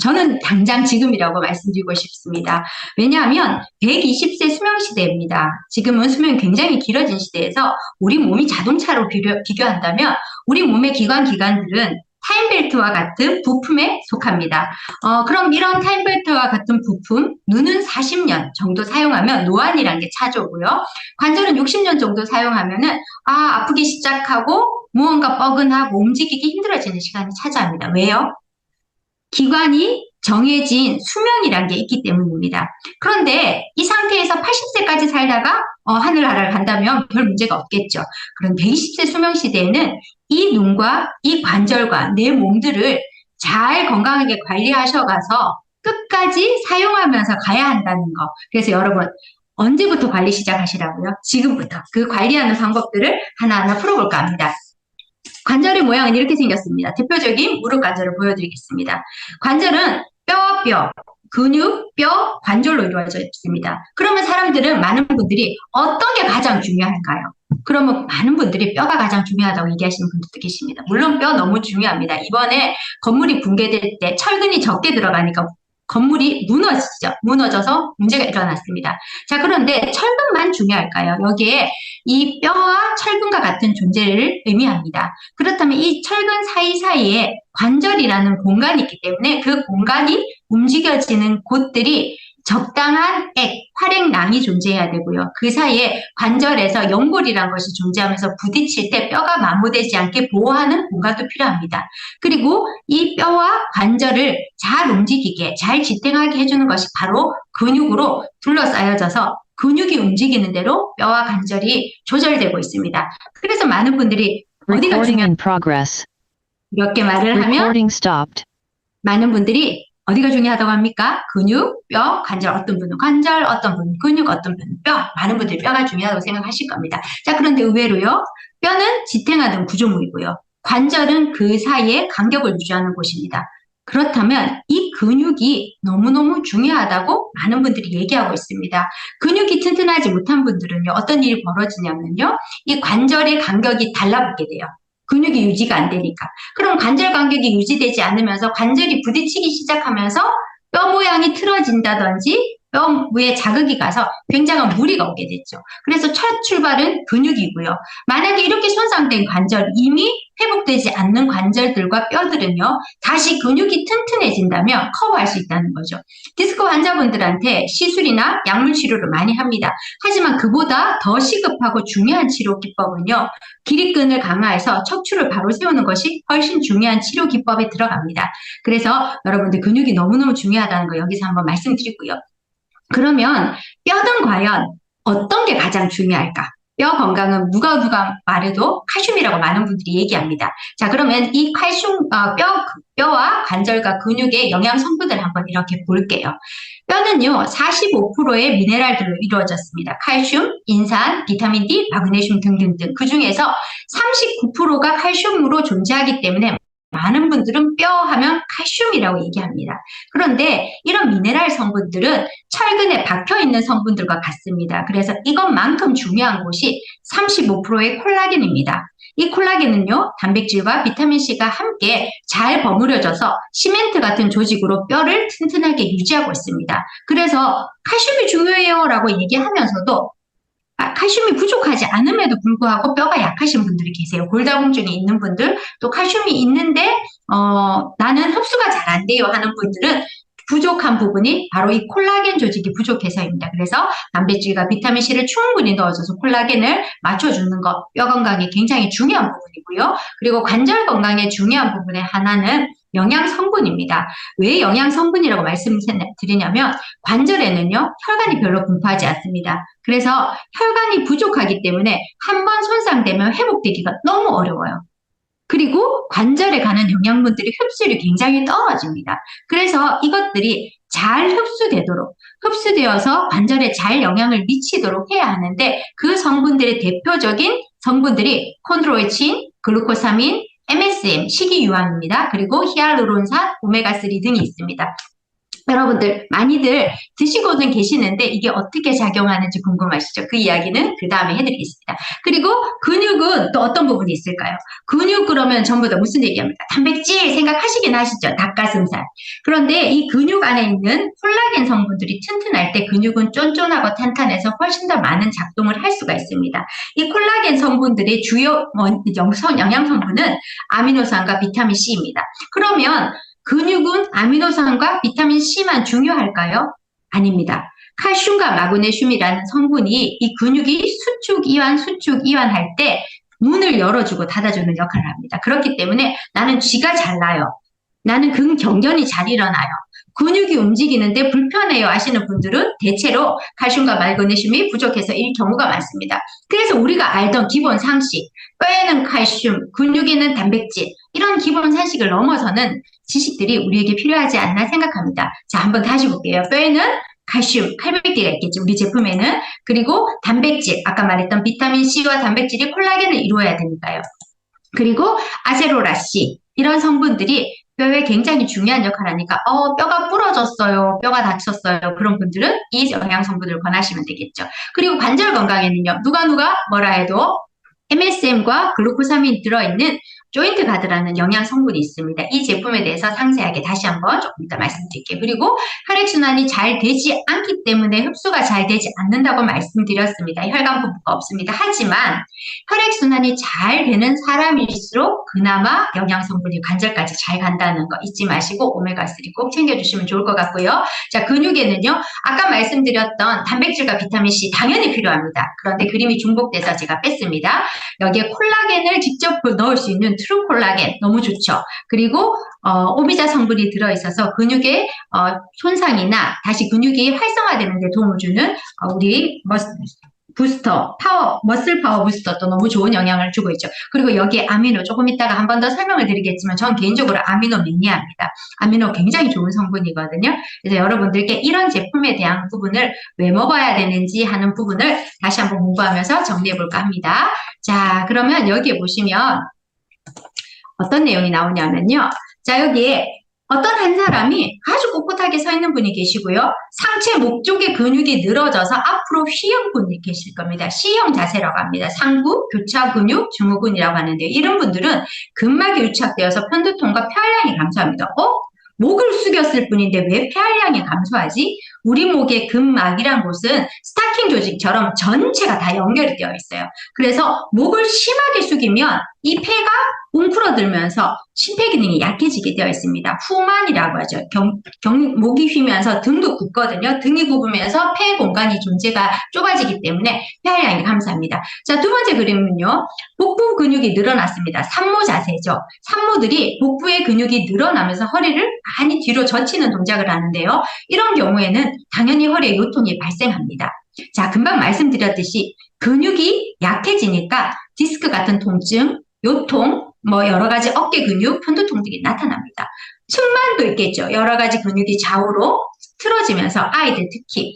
저는 당장 지금이라고 말씀드리고 싶습니다. 왜냐하면 120세 수명 시대입니다. 지금은 수명이 굉장히 길어진 시대에서 우리 몸이 자동차로 비교한다면 우리 몸의 기관들은 타임벨트와 같은 부품에 속합니다. 그럼 이런 타임벨트와 같은 부품, 눈은 40년 정도 사용하면 노안이라는 게 찾아오고요. 관절은 60년 정도 사용하면은 아프기 시작하고 무언가 뻐근하고 움직이기 힘들어지는 시간이 차지합니다. 왜요? 기관이 정해진 수명이란 게 있기 때문입니다. 그런데 이 상태에서 80세까지 살다가 하늘나라를 간다면 별 문제가 없겠죠. 그럼 120세 수명 시대에는 이 눈과 이 관절과 내 몸들을 잘 건강하게 관리하셔가서 끝까지 사용하면서 가야 한다는 거. 그래서 여러분 언제부터 관리 시작하시라고요? 지금부터 그 관리하는 방법들을 하나하나 풀어볼까 합니다. 관절의 모양은 이렇게 생겼습니다. 대표적인 무릎 관절을 보여드리겠습니다. 관절은 뼈와 뼈, 근육, 뼈, 관절로 이루어져 있습니다. 그러면 많은 분들이 어떤 게 가장 중요할까요? 그러면 많은 분들이 뼈가 가장 중요하다고 얘기하시는 분들도 계십니다. 물론 뼈 너무 중요합니다. 이번에 건물이 붕괴될 때 철근이 적게 들어가니까 건물이 무너져서 문제가 일어났습니다. 자, 그런데 철근만 중요할까요? 여기에 이 뼈와 철근과 같은 존재를 의미합니다. 그렇다면 이 철근 사이사이에 관절이라는 공간이 있기 때문에 그 공간이 움직여지는 곳들이 적당한 활액낭이 존재해야 되고요. 그 사이에 관절에서 연골이라는 것이 존재하면서 부딪힐 때 뼈가 마모되지 않게 보호하는 공간도 필요합니다. 그리고 이 뼈와 관절을 잘 움직이게, 잘 지탱하게 해주는 것이 바로 근육으로 둘러싸여져서 근육이 움직이는 대로 뼈와 관절이 조절되고 있습니다. 그래서 많은 분들이 어디가 Recording in 중요한 progress. 이렇게 말을 하면 Recording stopped. 많은 분들이 어디가 중요하다고 합니까? 근육, 뼈, 관절, 어떤 분은 관절, 어떤 분은 근육, 어떤 분은 뼈. 많은 분들이 뼈가 중요하다고 생각하실 겁니다. 자, 그런데 의외로요. 뼈는 지탱하는 구조물이고요. 관절은 그 사이에 간격을 유지하는 곳입니다. 그렇다면 이 근육이 너무너무 중요하다고 많은 분들이 얘기하고 있습니다. 근육이 튼튼하지 못한 분들은요. 어떤 일이 벌어지냐면요. 이 관절의 간격이 달라붙게 돼요. 근육이 유지가 안 되니까. 그럼 관절 간격이 유지되지 않으면서 관절이 부딪히기 시작하면서 뼈 모양이 틀어진다든지 뼈 위에 자극이 가서 굉장한 무리가 오게 됐죠. 그래서 첫 출발은 근육이고요. 만약에 이렇게 손상된 관절, 이미 회복되지 않는 관절들과 뼈들은요. 다시 근육이 튼튼해진다면 커버할 수 있다는 거죠. 디스크 환자분들한테 시술이나 약물 치료를 많이 합니다. 하지만 그보다 더 시급하고 중요한 치료 기법은요. 기립근을 강화해서 척추를 바로 세우는 것이 훨씬 중요한 치료 기법에 들어갑니다. 그래서 여러분들 근육이 너무너무 중요하다는 거 여기서 한번 말씀드리고요. 그러면 뼈는 과연 어떤 게 가장 중요할까? 뼈 건강은 누가 말해도 칼슘이라고 많은 분들이 얘기합니다. 자, 그러면 이 칼슘, 뼈와 관절과 근육의 영양 성분을 한번 이렇게 볼게요. 뼈는요, 45%의 미네랄들로 이루어졌습니다. 칼슘, 인산, 비타민 D, 마그네슘 등등등. 그 중에서 39%가 칼슘으로 존재하기 때문에 많은 분들은 뼈 하면 칼슘이라고 얘기합니다. 그런데 이런 미네랄 성분들은 철근에 박혀있는 성분들과 같습니다. 그래서 이것만큼 중요한 곳이 35%의 콜라겐입니다. 이 콜라겐은요, 단백질과 비타민C가 함께 잘 버무려져서 시멘트 같은 조직으로 뼈를 튼튼하게 유지하고 있습니다. 그래서 칼슘이 중요해요 라고 얘기하면서도 칼슘이 부족하지 않음에도 불구하고 뼈가 약하신 분들이 계세요. 골다공증이 있는 분들, 또 칼슘이 있는데 나는 흡수가 잘 안 돼요 하는 분들은 부족한 부분이 바로 이 콜라겐 조직이 부족해서입니다. 그래서 단백질과 비타민C를 충분히 넣어줘서 콜라겐을 맞춰주는 것, 뼈 건강에 굉장히 중요한 부분이고요. 그리고 관절 건강에 중요한 부분의 하나는 영양 성분입니다. 왜 영양 성분이라고 말씀드리냐면 관절에는요, 혈관이 별로 분포하지 않습니다. 그래서 혈관이 부족하기 때문에 한번 손상되면 회복되기가 너무 어려워요. 그리고 관절에 가는 영양분들이 흡수율이 굉장히 떨어집니다. 그래서 이것들이 잘 흡수되어서 관절에 잘 영향을 미치도록 해야 하는데 그 성분들의 대표적인 성분들이 콘드로이친, 글루코사민, MSM, 식이유황입니다. 그리고 히알루론산, 오메가3 등이 있습니다. 여러분들 많이들 드시고는 계시는데 이게 어떻게 작용하는지 궁금하시죠? 그 이야기는 그 다음에 해드리겠습니다. 그리고 근육은 또 어떤 부분이 있을까요? 근육 그러면 전부 다 무슨 얘기합니까? 단백질 생각하시긴 하시죠? 닭가슴살. 그런데 이 근육 안에 있는 콜라겐 성분들이 튼튼할 때 근육은 쫀쫀하고 탄탄해서 훨씬 더 많은 작동을 할 수가 있습니다. 이 콜라겐 성분들의 주요 영양 성분은 아미노산과 비타민 C입니다. 그러면 근육은 아미노산과 비타민 C만 중요할까요? 아닙니다. 칼슘과 마그네슘이라는 성분이 이 근육이 수축, 이완 할 때 문을 열어주고 닫아주는 역할을 합니다. 그렇기 때문에 나는 쥐가 잘 나요. 나는 근경련이 잘 일어나요. 근육이 움직이는데 불편해요 하시는 분들은 대체로 칼슘과 마그네슘이 부족해서 일 경우가 많습니다. 그래서 우리가 알던 기본 상식, 뼈에는 칼슘, 근육에는 단백질, 이런 기본 상식을 넘어서는 지식들이 우리에게 필요하지 않나 생각합니다. 자, 한번 다시 볼게요. 뼈에는 칼슘, 칼백질이 있겠죠. 우리 제품에는. 그리고 단백질, 아까 말했던 비타민 C와 단백질이 콜라겐을 이루어야 되니까요. 그리고 아세로라씨, 이런 성분들이 뼈에 굉장히 중요한 역할을 하니까 뼈가 부러졌어요, 뼈가 다쳤어요, 그런 분들은 이 영양 성분을 권하시면 되겠죠. 그리고 관절 건강에는요, 누가 뭐라 해도 MSM과 글루코사민 들어있는 조인트 가드라는 영양 성분이 있습니다. 이 제품에 대해서 상세하게 다시 한번 조금 이따 말씀드릴게요. 그리고 혈액순환이 잘 되지 않기 때문에 흡수가 잘 되지 않는다고 말씀드렸습니다. 혈관 분포가 없습니다. 하지만 혈액순환이 잘 되는 사람일수록 그나마 영양 성분이 관절까지 잘 간다는 거 잊지 마시고 오메가3 꼭 챙겨주시면 좋을 것 같고요. 자, 근육에는요, 아까 말씀드렸던 단백질과 비타민 C 당연히 필요합니다. 그런데 그림이 중복돼서 제가 뺐습니다. 여기에 콜라겐을 직접 넣을 수 있는 트루 콜라겐 너무 좋죠. 그리고 오미자 성분이 들어있어서 근육의 손상이나 다시 근육이 활성화되는 데 도움을 주는 우리 부스터, 머슬 파워 부스터 또 너무 좋은 영향을 주고 있죠. 그리고 여기에 아미노, 조금 이따가 한 번 더 설명을 드리겠지만 전 개인적으로 아미노 매니아입니다. 아미노 굉장히 좋은 성분이거든요. 그래서 여러분들께 이런 제품에 대한 부분을 왜 먹어야 되는지 하는 부분을 다시 한번 공부하면서 정리해 볼까 합니다. 자, 그러면 여기에 보시면 어떤 내용이 나오냐면요. 자, 여기에 어떤 한 사람이 아주 꼿꼿하게 서 있는 분이 계시고요. 상체 목 쪽에 근육이 늘어져서 앞으로 휘은 분이 계실 겁니다. C형 자세라고 합니다. 상부, 교차 근육, 증후군이라고 하는데요. 이런 분들은 근막이 유착되어서 편두통과 폐활량이 감소합니다. 목을 숙였을 뿐인데 왜 폐활량이 감소하지? 우리 목의 근막이란 곳은 스타킹 조직처럼 전체가 다 연결이 되어 있어요. 그래서 목을 심하게 숙이면 이 폐가 웅크러들면서 심폐기능이 약해지게 되어 있습니다. 후만이라고 하죠. 목이 휘면서 등도 굽거든요. 등이 굽으면서 폐 공간이 존재가 좁아지기 때문에 폐활량이 감소합니다. 자, 두 번째 그림은요. 복부 근육이 늘어났습니다. 산모 자세죠. 산모들이 복부의 근육이 늘어나면서 허리를 많이 뒤로 젖히는 동작을 하는데요. 이런 경우에는 당연히 허리에 요통이 발생합니다. 자, 금방 말씀드렸듯이 근육이 약해지니까 디스크 같은 통증, 요통, 여러 가지 어깨 근육, 편두통 등이 나타납니다. 측만도 있겠죠. 여러 가지 근육이 좌우로 틀어지면서 아이들, 특히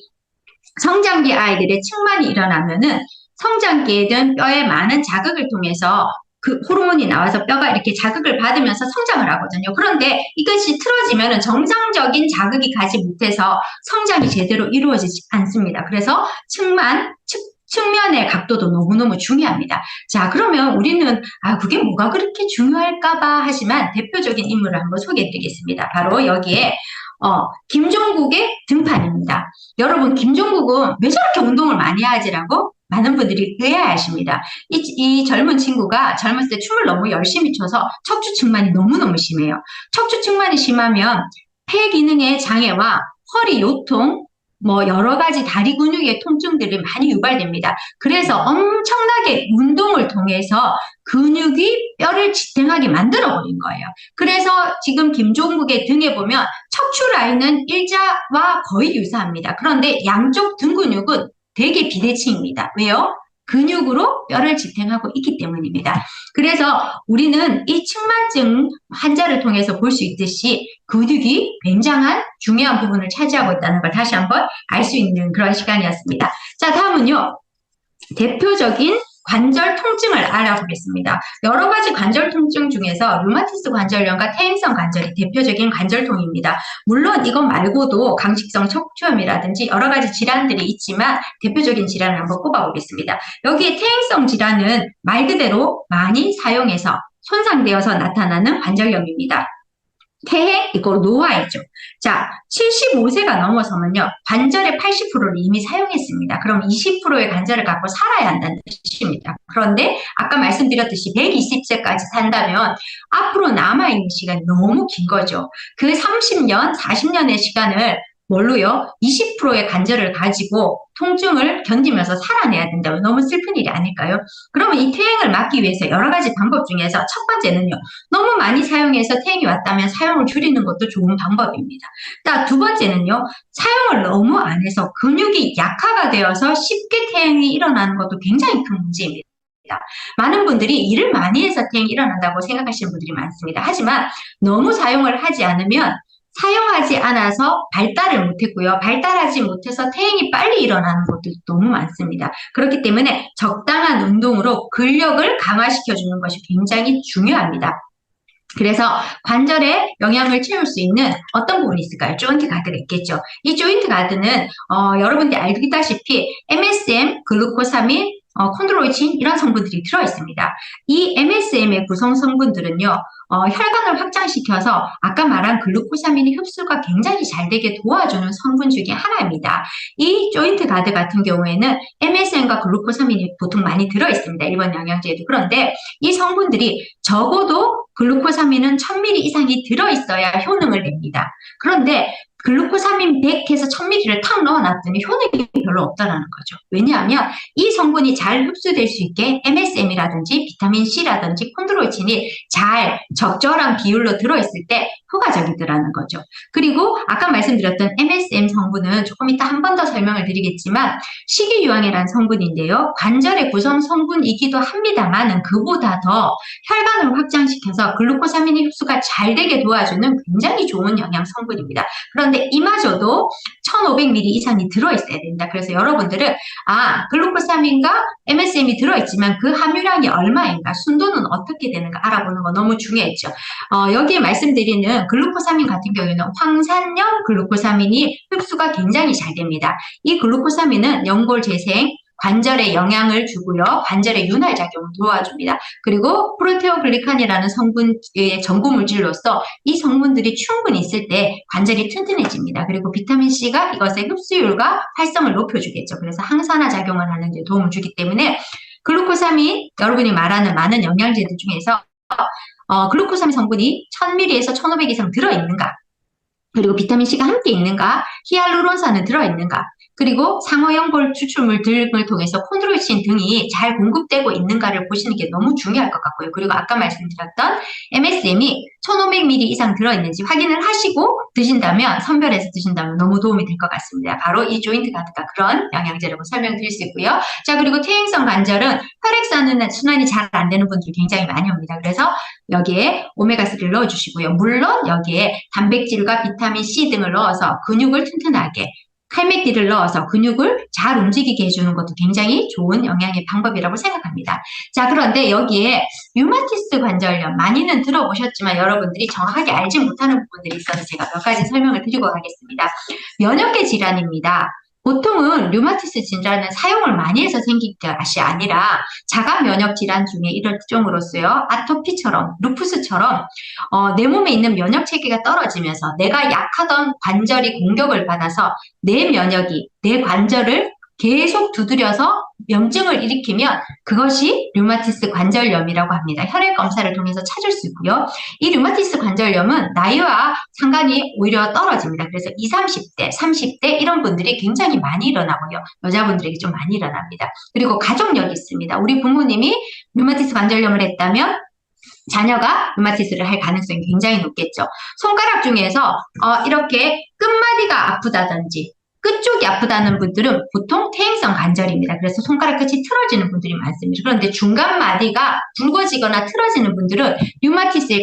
성장기 아이들의 측만이 일어나면은 성장기에든 뼈에 많은 자극을 통해서 그 호르몬이 나와서 뼈가 이렇게 자극을 받으면서 성장을 하거든요. 그런데 이것이 틀어지면은 정상적인 자극이 가지 못해서 성장이 제대로 이루어지지 않습니다. 그래서 측면의 각도도 너무너무 중요합니다. 자, 그러면 우리는 그게 뭐가 그렇게 중요할까봐 하지만 대표적인 인물을 한번 소개해드리겠습니다. 바로 여기에 김종국의 등판입니다. 여러분, 김종국은 왜 저렇게 운동을 많이 하지라고 많은 분들이 의아하십니다. 이 젊은 친구가 젊었을 때 춤을 너무 열심히 춰서 척추 측만이 너무너무 심해요. 척추 측만이 심하면 폐 기능의 장애와 허리 요통, 여러 가지 다리 근육의 통증들이 많이 유발됩니다. 그래서 엄청나게 운동을 통해서 근육이 뼈를 지탱하게 만들어버린 거예요. 그래서 지금 김종국의 등에 보면 척추 라인은 일자와 거의 유사합니다. 그런데 양쪽 등 근육은 되게 비대칭입니다. 왜요? 근육으로 뼈를 지탱하고 있기 때문입니다. 그래서 우리는 이 측만증 환자를 통해서 볼 수 있듯이 근육이 굉장한 중요한 부분을 차지하고 있다는 걸 다시 한번 알 수 있는 그런 시간이었습니다. 자, 다음은요. 대표적인 관절 통증을 알아보겠습니다. 여러 가지 관절 통증 중에서 류마티스 관절염과 퇴행성 관절이 대표적인 관절통입니다. 물론 이것 말고도 강직성 척추염이라든지 여러 가지 질환들이 있지만 대표적인 질환을 한번 꼽아보겠습니다. 여기에 퇴행성 질환은 말 그대로 많이 사용해서 손상되어서 나타나는 관절염입니다. 퇴행 이거 노화이죠. 자, 75세가 넘어서면요. 관절의 80%를 이미 사용했습니다. 그럼 20%의 관절을 갖고 살아야 한다는 뜻입니다. 그런데 아까 말씀드렸듯이 120세까지 산다면 앞으로 남아있는 시간이 너무 긴 거죠. 그 30년, 40년의 시간을 뭘로요? 20%의 관절을 가지고 통증을 견디면서 살아내야 된다면 너무 슬픈 일이 아닐까요? 그러면 이 퇴행을 막기 위해서 여러 가지 방법 중에서 첫 번째는요. 너무 많이 사용해서 퇴행이 왔다면 사용을 줄이는 것도 좋은 방법입니다. 두 번째는요. 사용을 너무 안 해서 근육이 약화가 되어서 쉽게 퇴행이 일어나는 것도 굉장히 큰 문제입니다. 많은 분들이 일을 많이 해서 퇴행이 일어난다고 생각하시는 분들이 많습니다. 하지만 너무 사용을 하지 않으면 사용하지 않아서 발달을 못했고요. 발달하지 못해서 퇴행이 빨리 일어나는 것도 너무 많습니다. 그렇기 때문에 적당한 운동으로 근력을 강화시켜주는 것이 굉장히 중요합니다. 그래서 관절에 영향을 채울 수 있는 어떤 부분이 있을까요? 조인트 가드가 있겠죠. 이 조인트 가드는 여러분들이 알다시피 MSM, 글루코사민, 콘드로이친 이런 성분들이 들어있습니다. 이 MSM의 구성 성분들은요. 혈관을 확장시켜서 아까 말한 글루코사민의 흡수가 굉장히 잘 되게 도와주는 성분 중에 하나입니다. 이 조인트 가드 같은 경우에는 MSM과 글루코사민이 보통 많이 들어있습니다. 일본 영양제에도. 그런데 이 성분들이 적어도 글루코사민은 1000ml 이상이 들어있어야 효능을 냅니다. 그런데 글루코사민 100에서 1000ml를 탁 넣어놨더니 효능이 별로 없다라는 거죠. 왜냐하면 이 성분이 잘 흡수될 수 있게 MSM이라든지 비타민C라든지 콘드로이친이 잘 적절한 비율로 들어있을 때 효과적이더라는 거죠. 그리고 아까 말씀드렸던 MSM 성분은 조금 이따 한 번 더 설명을 드리겠지만 식이유황이라는 성분인데요. 관절의 구성 성분이기도 합니다만은 그보다 더 혈관을 확장시켜서 글루코사민의 흡수가 잘 되게 도와주는 굉장히 좋은 영양 성분입니다. 그런데 이마저도 1500ml 이상이 들어있어야 된다. 그래서 여러분들은 글루코사민과 MSM이 들어있지만 그 함유량이 얼마인가, 순도는 어떻게 되는가 알아보는 거 너무 중요했죠. 여기에 말씀드리는 글루코사민 같은 경우에는 황산염 글루코사민이 흡수가 굉장히 잘 됩니다. 이 글루코사민은 연골 재생, 관절에 영향을 주고요. 관절의 윤활 작용을 도와줍니다. 그리고 프로테오글리칸이라는 성분의 전구물질로서 이 성분들이 충분히 있을 때 관절이 튼튼해집니다. 그리고 비타민C가 이것의 흡수율과 활성을 높여주겠죠. 그래서 항산화 작용을 하는 데 도움을 주기 때문에 글루코사민, 여러분이 말하는 많은 영양제들 중에서 글루코사민 성분이 1000ml에서 1500 이상 들어있는가, 그리고 비타민C가 함께 있는가, 히알루론산은 들어있는가, 그리고 상어연골 추출물 등을 통해서 콘드로이친 등이 잘 공급되고 있는가를 보시는 게 너무 중요할 것 같고요. 그리고 아까 말씀드렸던 MSM이 1500ml 이상 들어있는지 확인을 하시고 드신다면, 선별해서 드신다면 너무 도움이 될 것 같습니다. 바로 이 조인트 가드가 그런 영양제라고 설명드릴 수 있고요. 자, 그리고 퇴행성 관절은 혈액순환이 잘 안 되는 분들이 굉장히 많이 옵니다. 그래서 여기에 오메가3를 넣어주시고요. 물론 여기에 단백질과 비타민C 등을 넣어서 근육을 튼튼하게, 칼맥디를 넣어서 근육을 잘 움직이게 해주는 것도 굉장히 좋은 영양의 방법이라고 생각합니다. 자, 그런데 여기에 류마티스 관절염, 많이는 들어보셨지만 여러분들이 정확하게 알지 못하는 부분들이 있어서 제가 몇 가지 설명을 드리고 가겠습니다. 면역계 질환입니다. 보통은 류마티스 질환은 사용을 많이 해서 생긴 것이 아니라 자가 면역 질환 중에 일종으로서요. 아토피처럼, 루푸스처럼 내 몸에 있는 면역 체계가 떨어지면서 내가 약하던 관절이 공격을 받아서 내 면역이 내 관절을 계속 두드려서 염증을 일으키면 그것이 류마티스 관절염이라고 합니다. 혈액 검사를 통해서 찾을 수 있고요. 이 류마티스 관절염은 나이와 상관이 오히려 떨어집니다. 그래서 20, 30대, 30대 이런 분들이 굉장히 많이 일어나고요. 여자분들에게 좀 많이 일어납니다. 그리고 가족력이 있습니다. 우리 부모님이 류마티스 관절염을 했다면 자녀가 류마티스를 할 가능성이 굉장히 높겠죠. 손가락 중에서 이렇게 끝마디가 아프다든지 끝쪽이 아프다는 분들은 보통 퇴행성 관절입니다. 그래서 손가락 끝이 틀어지는 분들이 많습니다. 그런데 중간 마디가 굵어지거나 틀어지는 분들은 류마티스의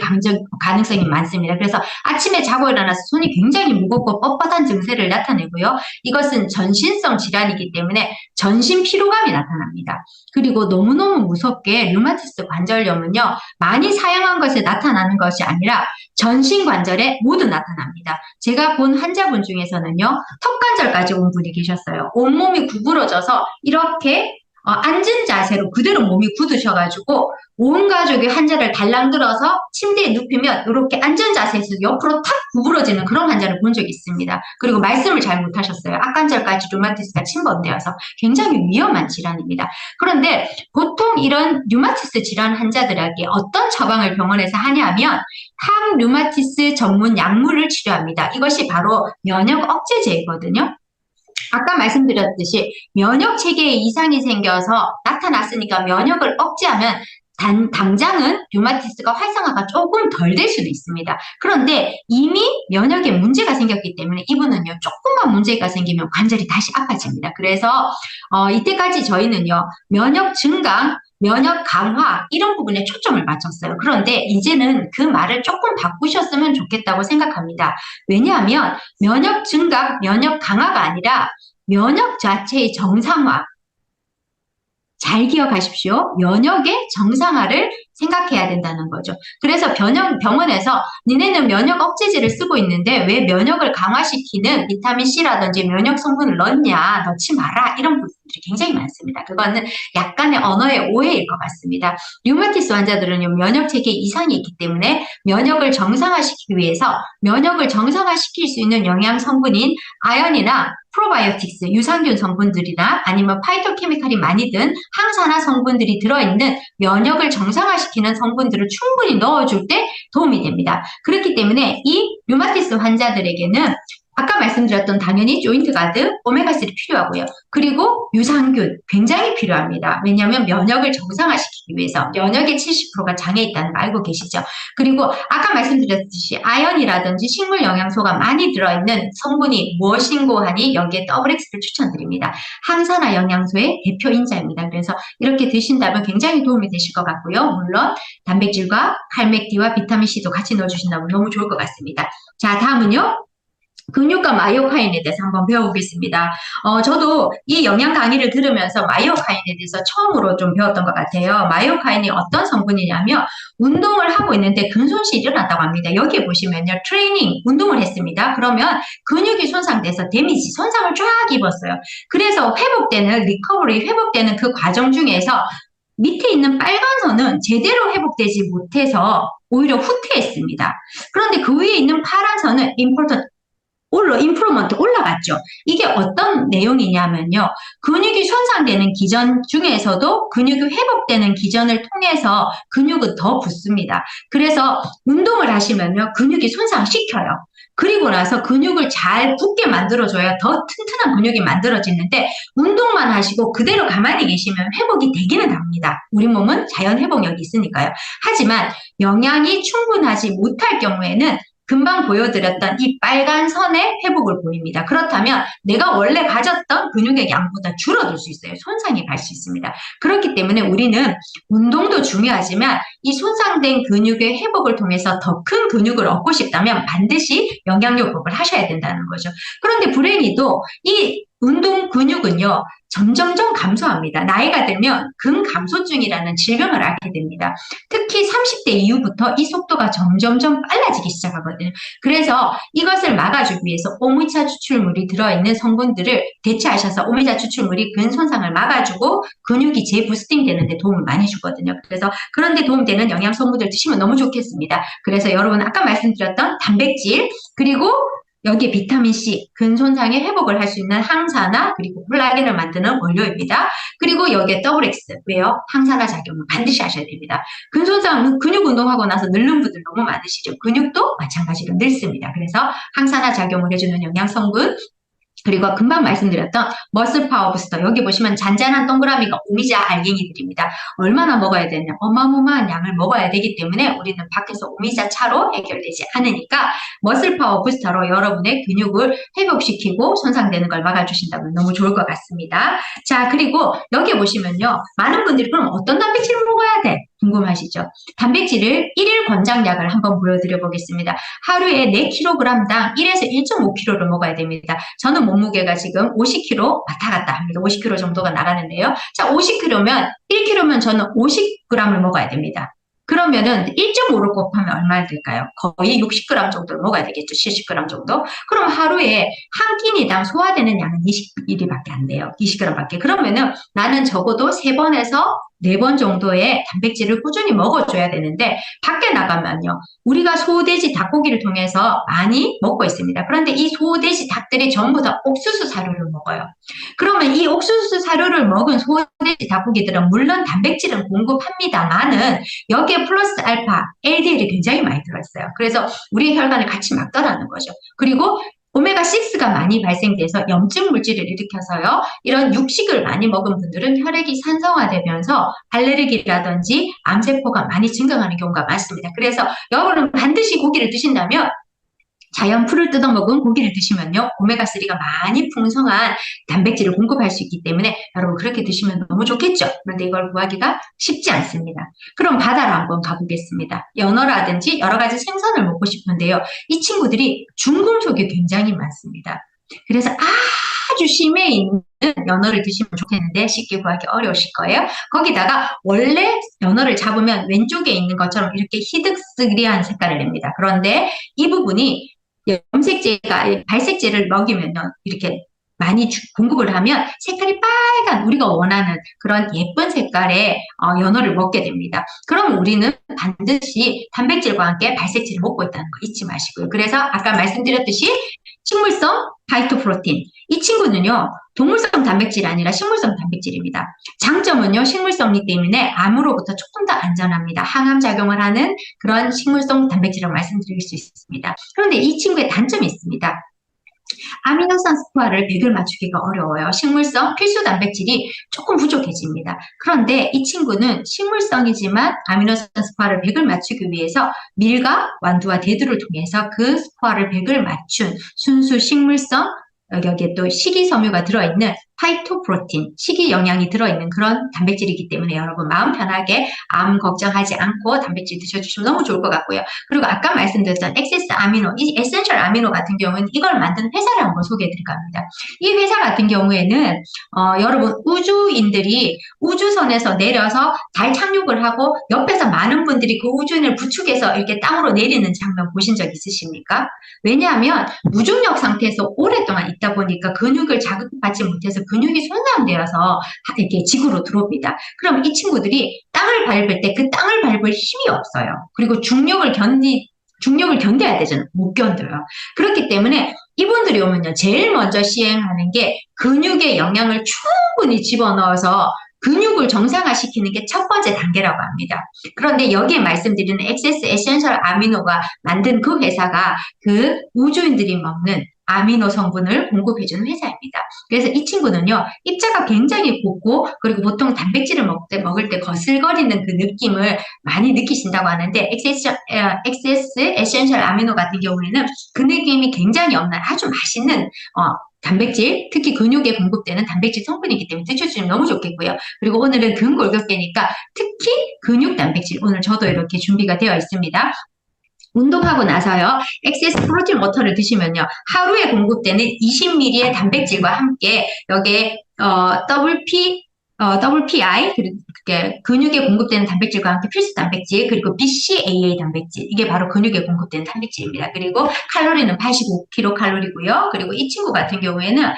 가능성이 많습니다. 그래서 아침에 자고 일어나서 손이 굉장히 무겁고 뻣뻣한 증세를 나타내고요. 이것은 전신성 질환이기 때문에 전신 피로감이 나타납니다. 그리고 너무너무 무섭게 류마티스 관절염은요, 많이 사용한 것에 나타나는 것이 아니라 전신 관절에 모두 나타납니다. 제가 본 환자분 중에서는요, 턱관절까지 온 분이 계셨어요. 온몸이 구부러져서 이렇게 앉은 자세로 그대로 몸이 굳으셔가지고 온 가족이 환자를 달랑 들어서 침대에 눕히면 이렇게 앉은 자세에서 옆으로 탁 구부러지는 그런 환자를 본 적이 있습니다. 그리고 말씀을 잘 못하셨어요. 악관절까지 류마티스가 침범되어서 굉장히 위험한 질환입니다. 그런데 보통 이런 류마티스 질환 환자들에게 어떤 처방을 병원에서 하냐면 항류마티스 전문 약물을 치료합니다. 이것이 바로 면역 억제제이거든요. 아까 말씀드렸듯이 면역 체계에 이상이 생겨서 나타났으니까 면역을 억제하면 당장은 류마티스가 활성화가 조금 덜 될 수도 있습니다. 그런데 이미 면역에 문제가 생겼기 때문에 이분은요, 조금만 문제가 생기면 관절이 다시 아파집니다. 그래서 이때까지 저희는요, 면역 증강, 면역 강화 이런 부분에 초점을 맞췄어요. 그런데 이제는 그 말을 조금 바꾸셨으면 좋겠다고 생각합니다. 왜냐하면 면역 증강, 면역 강화가 아니라 면역 자체의 정상화. 잘 기억하십시오. 면역의 정상화를 생각해야 된다는 거죠. 그래서 병원에서 니네는 면역 억제제를 쓰고 있는데 왜 면역을 강화시키는 비타민 C라든지 면역 성분을 넣냐, 넣지 마라, 이런 부분들이 굉장히 많습니다. 그거는 약간의 언어의 오해일 것 같습니다. 류마티스 환자들은요, 면역 체계에 이상이 있기 때문에 면역을 정상화시키기 위해서 면역을 정상화시킬 수 있는 영양 성분인 아연이나 프로바이오틱스, 유산균 성분들이나 아니면 파이토케미칼이 많이 든 항산화 성분들이 들어있는 면역을 정상화시키는 성분들을 충분히 넣어줄 때 도움이 됩니다. 그렇기 때문에 이 류마티스 환자들에게는 아까 말씀드렸던 당연히 조인트 가드, 오메가3 필요하고요. 그리고 유산균 굉장히 필요합니다. 왜냐하면 면역을 정상화시키기 위해서 면역의 70%가 장에 있다는 거 알고 계시죠? 그리고 아까 말씀드렸듯이 아연이라든지 식물 영양소가 많이 들어있는 성분이 무엇인고 하니 여기에 더블X를 추천드립니다. 항산화 영양소의 대표 인자입니다. 그래서 이렇게 드신다면 굉장히 도움이 되실 것 같고요. 물론 단백질과 칼맥디와 비타민C도 같이 넣어주신다면 너무 좋을 것 같습니다. 자, 다음은요. 근육과 마이오카인에 대해서 한번 배워보겠습니다. 저도 이 영양 강의를 들으면서 마이오카인에 대해서 처음으로 좀 배웠던 것 같아요. 마이오카인이 어떤 성분이냐면 운동을 하고 있는데 근손실이 일어났다고 합니다. 여기에 보시면요. 트레이닝, 운동을 했습니다. 그러면 근육이 손상돼서 데미지, 손상을 쫙 입었어요. 그래서 회복되는, 리커버리, 회복되는 그 과정 중에서 밑에 있는 빨간 선은 제대로 회복되지 못해서 오히려 후퇴했습니다. 그런데 그 위에 있는 파란 선은 임프루먼트 올라갔죠. 이게 어떤 내용이냐면요. 근육이 손상되는 기전 중에서도 근육이 회복되는 기전을 통해서 근육은 더 붙습니다. 그래서 운동을 하시면요. 근육이 손상시켜요. 그리고 나서 근육을 잘 붙게 만들어줘야 더 튼튼한 근육이 만들어지는데 운동만 하시고 그대로 가만히 계시면 회복이 되기는 합니다. 우리 몸은 자연 회복력이 있으니까요. 하지만 영양이 충분하지 못할 경우에는 금방 보여드렸던 이 빨간 선의 회복을 보입니다. 그렇다면 내가 원래 가졌던 근육의 양보다 줄어들 수 있어요. 손상이 갈 수 있습니다. 그렇기 때문에 우리는 운동도 중요하지만 이 손상된 근육의 회복을 통해서 더 큰 근육을 얻고 싶다면 반드시 영양요법을 하셔야 된다는 거죠. 그런데 불행히도 이 운동 근육은요. 점점점 감소합니다. 나이가 들면 근감소증이라는 질병을 앓게 됩니다. 특히 30대 이후부터 이 속도가 점점점 빨라지기 시작하거든요. 그래서 이것을 막아주기 위해서 오미자 추출물이 들어있는 성분들을 대체하셔서 오미자 추출물이 근손상을 막아주고 근육이 재부스팅 되는 데 도움을 많이 주거든요. 그래서 그런 데 도움되는 영양 성분들 드시면 너무 좋겠습니다. 그래서 여러분 아까 말씀드렸던 단백질 그리고 여기에 비타민C, 근손상의 회복을 할 수 있는 항산화 그리고 콜라겐을 만드는 원료입니다. 그리고 여기에 WX, 왜요? 항산화 작용을 반드시 하셔야 됩니다. 근손상, 근육 운동하고 나서 늙는 분들 너무 많으시죠? 근육도 마찬가지로 늙습니다. 그래서 항산화 작용을 해주는 영양 성분 그리고 금방 말씀드렸던 머슬 파워 부스터. 여기 보시면 잔잔한 동그라미가 오미자 알갱이들입니다. 얼마나 먹어야 되냐? 어마어마한 양을 먹어야 되기 때문에 우리는 밖에서 오미자 차로 해결되지 않으니까 머슬 파워 부스터로 여러분의 근육을 회복시키고 손상되는 걸 막아주신다면 너무 좋을 것 같습니다. 자, 그리고 여기 보시면요. 많은 분들이 그럼 어떤 단백질을 먹어야 돼? 궁금하시죠? 단백질을 1일 권장량을 한번 보여드려 보겠습니다. 하루에 4kg당 1에서 1.5kg를 먹어야 됩니다. 저는 몸무게가 지금 50kg 왔다 갔다 합니다. 50kg 정도가 나가는데요. 자, 50kg면 1kg면 저는 50g을 먹어야 됩니다. 그러면은 1.5를 곱하면 얼마나 될까요? 거의 60g 정도를 먹어야 되겠죠. 70g 정도. 그럼 하루에 한 끼니당 소화되는 양은 20ml밖에 안 돼요. 20g밖에. 그러면은 나는 적어도 3번에서 4번 정도의 단백질을 꾸준히 먹어줘야 되는데 밖에 나가면요. 우리가 소돼지 닭고기를 통해서 많이 먹고 있습니다. 그런데 이 소돼지 닭들이 전부 다 옥수수 사료를 먹어요. 그러면 이 옥수수 사료를 먹은 소돼지 닭고기들은 물론 단백질은 공급합니다만은 여기에 플러스 알파, LDL이 굉장히 많이 들어있어요. 그래서 우리 혈관을 같이 막더라는 거죠. 그리고 오메가6가 많이 발생돼서 염증 물질을 일으켜서요. 이런 육식을 많이 먹은 분들은 혈액이 산성화되면서 알레르기라든지 암세포가 많이 증가하는 경우가 많습니다. 그래서 여러분 반드시 고기를 드신다면 자연 풀을 뜯어먹은 고기를 드시면요. 오메가3가 많이 풍성한 단백질을 공급할 수 있기 때문에 여러분 그렇게 드시면 너무 좋겠죠. 그런데 이걸 구하기가 쉽지 않습니다. 그럼 바다로 한번 가보겠습니다. 연어라든지 여러 가지 생선을 먹고 싶은데요. 이 친구들이 중금속이 굉장히 많습니다. 그래서 아주 심해 있는 연어를 드시면 좋겠는데 쉽게 구하기 어려우실 거예요. 거기다가 원래 연어를 잡으면 왼쪽에 있는 것처럼 이렇게 희득스리한 색깔을 냅니다. 그런데 이 부분이 염색제가 발색제를 먹이면요. 이렇게 많이 공급을 하면 색깔이 빨간 우리가 원하는 그런 예쁜 색깔의 연어를 먹게 됩니다. 그럼 우리는 반드시 단백질과 함께 발색제를 먹고 있다는 거 잊지 마시고요. 그래서 아까 말씀드렸듯이 식물성 파이토프로틴. 이 친구는요. 동물성 단백질이 아니라 식물성 단백질입니다. 장점은요. 식물성이기 때문에 암으로부터 조금 더 안전합니다. 항암 작용을 하는 그런 식물성 단백질이라고 말씀드릴 수 있습니다. 그런데 이 친구의 단점이 있습니다. 아미노산 스코어를 100을 맞추기가 어려워요. 식물성 필수 단백질이 조금 부족해집니다. 그런데 이 친구는 식물성이지만 아미노산 스코어를 100을 맞추기 위해서 밀과 완두와 대두를 통해서 그 스코어를 100을 맞춘 순수 식물성 여기에 또 식이섬유가 들어있는 파이토프로틴, 식이 영양이 들어있는 그런 단백질이기 때문에 여러분 마음 편하게 암 걱정하지 않고 단백질 드셔주시면 너무 좋을 것 같고요. 그리고 아까 말씀드렸던 엑세스 아미노, 이 에센셜 아미노 같은 경우는 이걸 만든 회사를 한번 소개해드릴까 합니다. 이 회사 같은 경우에는 여러분 우주인들이 우주선에서 내려서 달 착륙을 하고 옆에서 많은 분들이 그 우주인을 부축해서 이렇게 땅으로 내리는 장면 보신 적 있으십니까? 왜냐하면 무중력 상태에서 오랫동안 있다 보니까 근육을 자극받지 못해서 근육이 손상되어서 이렇게 지구로 들어옵니다. 그럼 이 친구들이 땅을 밟을 때 그 땅을 밟을 힘이 없어요. 그리고 중력을 견뎌야 되잖아요. 못 견뎌요. 그렇기 때문에 이분들이 오면요. 제일 먼저 시행하는 게 근육의 영양을 충분히 집어넣어서 근육을 정상화시키는 게 첫 번째 단계라고 합니다. 그런데 여기에 말씀드리는 엑세스 에센셜 아미노가 만든 그 회사가 그 우주인들이 먹는 아미노 성분을 공급해주는 회사입니다. 그래서 이 친구는요. 입자가 굉장히 곱고 그리고 보통 단백질을 먹을 때 거슬거리는 그 느낌을 많이 느끼신다고 하는데 엑세스 에센셜 아미노 같은 경우에는 그 느낌이 굉장히 없는 아주 맛있는 단백질, 특히 근육에 공급되는 단백질 성분이기 때문에 드셔주시면 너무 좋겠고요. 그리고 오늘은 근골격계니까 특히 근육 단백질 오늘 저도 이렇게 준비가 되어 있습니다. 운동하고 나서요. 엑세스 프로틴 워터를 드시면요. 하루에 공급되는 20ml의 단백질과 함께 여기에 WPI 그리고 근육에 공급되는 단백질과 함께 필수 단백질 그리고 BCAA 단백질 이게 바로 근육에 공급되는 단백질입니다. 그리고 칼로리는 85kcal이고요. 그리고 이 친구 같은 경우에는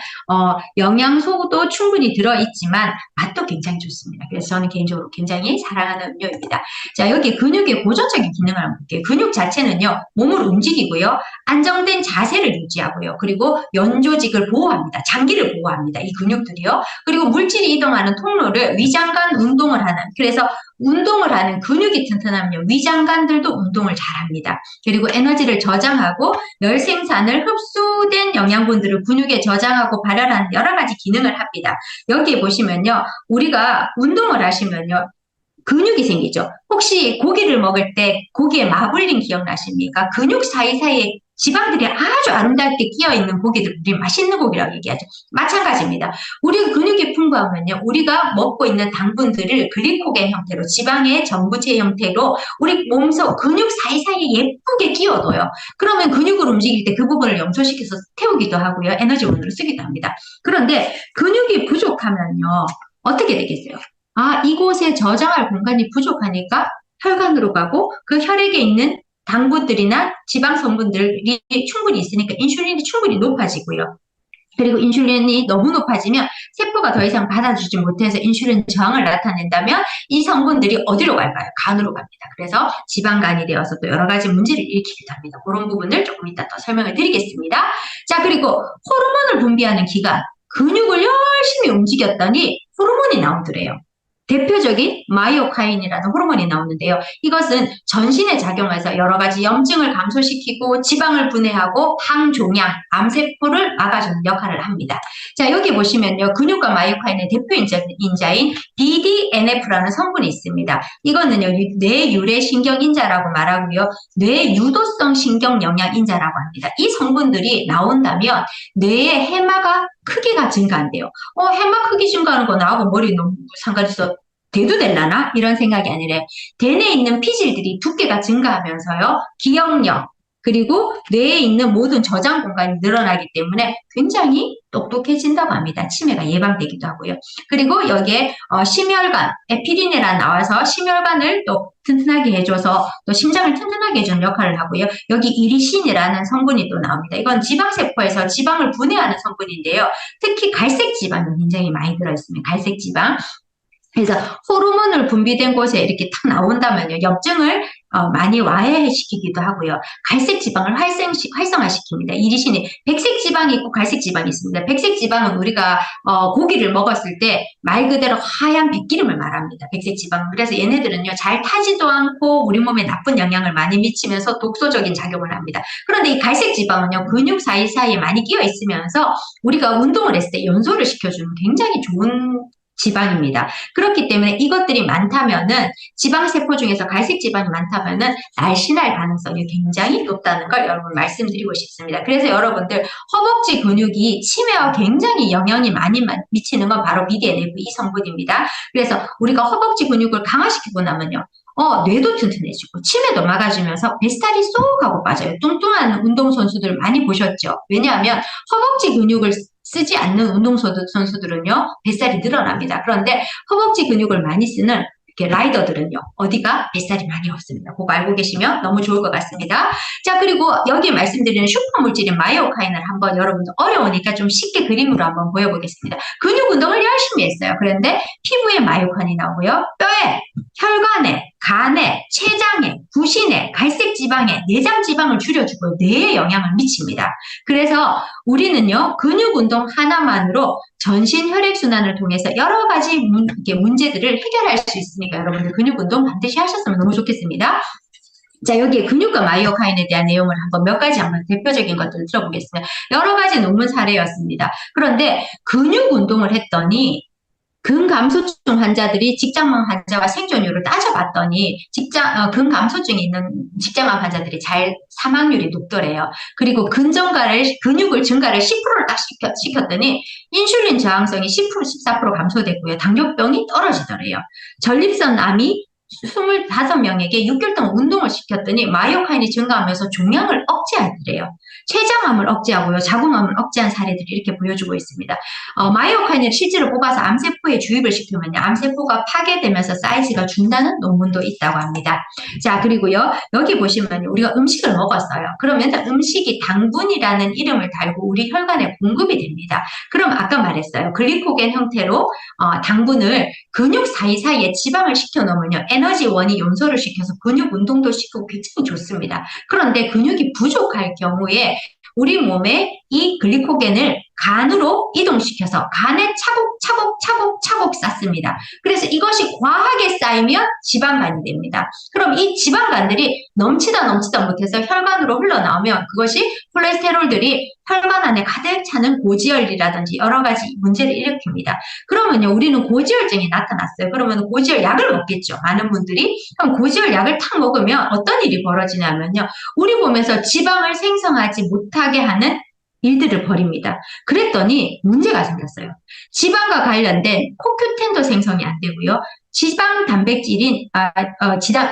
영양소도 충분히 들어있지만 맛도 굉장히 좋습니다. 그래서 저는 개인적으로 굉장히 사랑하는 음료입니다. 자, 여기 근육의 고전적인 기능을 한번 볼게요. 근육 자체는요. 몸을 움직이고요. 안정된 자세를 유지하고요. 그리고 연조직을 보호합니다. 장기를 보호합니다. 이 근육들이요. 그리고 물질이 이동하는 통 통로를 위장관 운동을 하는, 그래서 운동을 하는 근육이 튼튼하면 위장관들도 운동을 잘합니다. 그리고 에너지를 저장하고 열 생산을 흡수된 영양분들을 근육에 저장하고 발열하는 여러 가지 기능을 합니다. 여기 보시면요, 우리가 운동을 하시면요, 근육이 생기죠. 혹시 고기를 먹을 때 고기에 마블링 기억나십니까? 근육 사이사이에 지방들이 아주 아름답게 끼어있는 고기들, 우리 맛있는 고기라고 얘기하죠. 마찬가지입니다. 우리 근육이 풍부하면요, 우리가 먹고 있는 당분들을 글리코겐 형태로, 지방의 전부체 형태로 우리 몸속 근육 사이사이에 예쁘게 끼워둬요. 그러면 근육을 움직일 때 그 부분을 염소시켜서 태우기도 하고요, 에너지원으로 쓰기도 합니다. 그런데 근육이 부족하면요, 어떻게 되겠어요? 아, 이곳에 저장할 공간이 부족하니까 혈관으로 가고 그 혈액에 있는 당분들이나 지방 성분들이 충분히 있으니까 인슐린이 충분히 높아지고요. 그리고 인슐린이 너무 높아지면 세포가 더 이상 받아주지 못해서 인슐린 저항을 나타낸다면 이 성분들이 어디로 갈까요? 간으로 갑니다. 그래서 지방간이 되어서 또 여러 가지 문제를 일으키기도 합니다. 그런 부분을 조금 이따 더 설명을 드리겠습니다. 자, 그리고 호르몬을 분비하는 기관, 근육을 열심히 움직였더니 호르몬이 나오더래요. 대표적인 마이오카인이라는 호르몬이 나오는데요. 이것은 전신에 작용해서 여러 가지 염증을 감소시키고 지방을 분해하고 항종양, 암세포를 막아주는 역할을 합니다. 자, 여기 보시면요, 근육과 마이오카인의 대표 인자인 BDNF라는 성분이 있습니다. 이거는요, 뇌유래 신경인자라고 말하고요, 뇌유도성 신경영양인자라고 합니다. 이 성분들이 나온다면 뇌의 해마가 크기가 증가한대요. 해마 크기 증가하는 거 나하고 머리 너무 상관이 있어. 돼도 될라나? 이런 생각이 아니라 대뇌에 있는 피질들이 두께가 증가하면서요, 기억력, 그리고 뇌에 있는 모든 저장 공간이 늘어나기 때문에 굉장히 똑똑해진다고 합니다. 치매가 예방되기도 하고요. 그리고 여기에 심혈관, 에피리네라 나와서 심혈관을 또 튼튼하게 해줘서 또 심장을 튼튼하게 해주는 역할을 하고요. 여기 이리신이라는 성분이 또 나옵니다. 이건 지방세포에서 지방을 분해하는 성분인데요. 특히 갈색 지방이 굉장히 많이 들어있습니다. 갈색 지방. 그래서 호르몬을 분비된 곳에 이렇게 탁 나온다면요, 염증을 많이 와해시키기도 하고요. 갈색 지방을 활성화시킵니다. 이리신이 백색 지방이 있고 갈색 지방이 있습니다. 백색 지방은 우리가 고기를 먹었을 때 말 그대로 하얀 백기름을 말합니다. 백색 지방. 그래서 얘네들은요, 잘 타지도 않고 우리 몸에 나쁜 영향을 많이 미치면서 독소적인 작용을 합니다. 그런데 이 갈색 지방은요, 근육 사이사이에 많이 끼어 있으면서 우리가 운동을 했을 때 연소를 시켜주는 굉장히 좋은 지방입니다. 그렇기 때문에 이것들이 많다면은, 지방세포 중에서 갈색 지방이 많다면은 날씬할 가능성이 굉장히 높다는 걸 여러분 말씀드리고 싶습니다. 그래서 여러분들 허벅지 근육이 치매와 굉장히 영향이 많이 미치는 건 바로 BDNF 이 성분입니다. 그래서 우리가 허벅지 근육을 강화시키고 나면요, 뇌도 튼튼해지고 치매도 막아주면서 뱃살이 쏙 하고 빠져요. 뚱뚱한 운동선수들 많이 보셨죠? 왜냐하면 허벅지 근육을 쓰지 않는 운동선수들은요, 뱃살이 늘어납니다. 그런데 허벅지 근육을 많이 쓰는 이렇게 라이더들은요, 어디가 뱃살이 많이 없습니다. 그거 알고 계시면 너무 좋을 것 같습니다. 자, 그리고 여기 말씀드리는 슈퍼물질인 마이오카인을 한번 여러분들 어려우니까 좀 쉽게 그림으로 한번 보여보겠습니다. 근육 운동을 열심히 했어요. 그런데 피부에 마이오카인이 나오고요, 뼈에, 혈관에, 간에, 췌장에, 부신에, 갈색 지방에, 내장 지방을 줄여주고 뇌에 영향을 미칩니다. 그래서 우리는요, 근육 운동 하나만으로 전신 혈액순환을 통해서 여러 가지 문제들을 해결할 수 있으니까 여러분들 근육 운동 반드시 하셨으면 너무 좋겠습니다. 자, 여기에 근육과 마이오카인에 대한 내용을 한번 몇 가지 한번 대표적인 것들을 들어보겠습니다. 여러 가지 논문 사례였습니다. 그런데 근육 운동을 했더니 근감소증 환자들이 직장암 환자와 생존율을 따져봤더니 근감소증이 있는 직장암 환자들이 잘 사망률이 높더래요. 그리고 근육을 증가를 10%를 딱 시켰더니 인슐린 저항성이 10%, 14% 감소됐고요. 당뇨병이 떨어지더래요. 전립선 암이 25명에게 6개월 동안 운동을 시켰더니 마이오카인이 증가하면서 종양을 억제하더래요. 췌장암을 억제하고요, 자궁암을 억제한 사례들이 이렇게 보여주고 있습니다. 마이오카인을 실제로 뽑아서 암세포에 주입을 시키면 암세포가 파괴되면서 사이즈가 준다는 논문도 있다고 합니다. 자, 그리고요, 여기 보시면 우리가 음식을 먹었어요. 그러면 음식이 당분이라는 이름을 달고 우리 혈관에 공급이 됩니다. 그럼 아까 말했어요, 글리코겐 형태로 당분을 근육 사이사이에 지방을 시켜놓으면요, 에너지원이 연소를 시켜서 근육 운동도 시키고 굉장히 좋습니다. 그런데 근육이 부족할 경우에 우리 몸에 이 글리코겐을 간으로 이동시켜서 간에 차곡차곡 쌓습니다. 그래서 이것이 과하게 쌓이면 지방간이 됩니다. 그럼 이 지방간들이 넘치다 못해서 혈관으로 흘러나오면 그것이 콜레스테롤들이 혈관 안에 가득 차는 고지혈이라든지 여러 가지 문제를 일으킵니다. 그러면요, 우리는 고지혈증이 나타났어요. 그러면 고지혈 약을 먹겠죠. 많은 분들이. 그럼 고지혈 약을 탁 먹으면 어떤 일이 벌어지냐면요, 우리 몸에서 지방을 생성하지 못하게 하는 일들을 벌입니다. 그랬더니 문제가 생겼어요. 지방과 관련된 코큐텐도 생성이 안 되고요. 지방 단백질인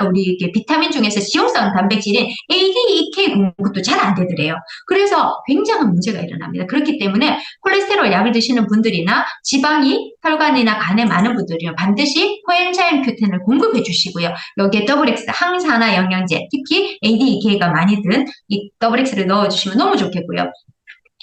우리 이게 비타민 중에서 지용성 단백질인 ADEK 공급도 잘 안 되더래요. 그래서 굉장한 문제가 일어납니다. 그렇기 때문에 콜레스테롤 약을 드시는 분들이나 지방이 혈관이나 간에 많은 분들이요, 반드시 코엔자임 Q10을 공급해 주시고요. 여기에 XX 항산화 영양제, 특히 ADEK가 많이 든 이 XX를 넣어주시면 너무 좋겠고요.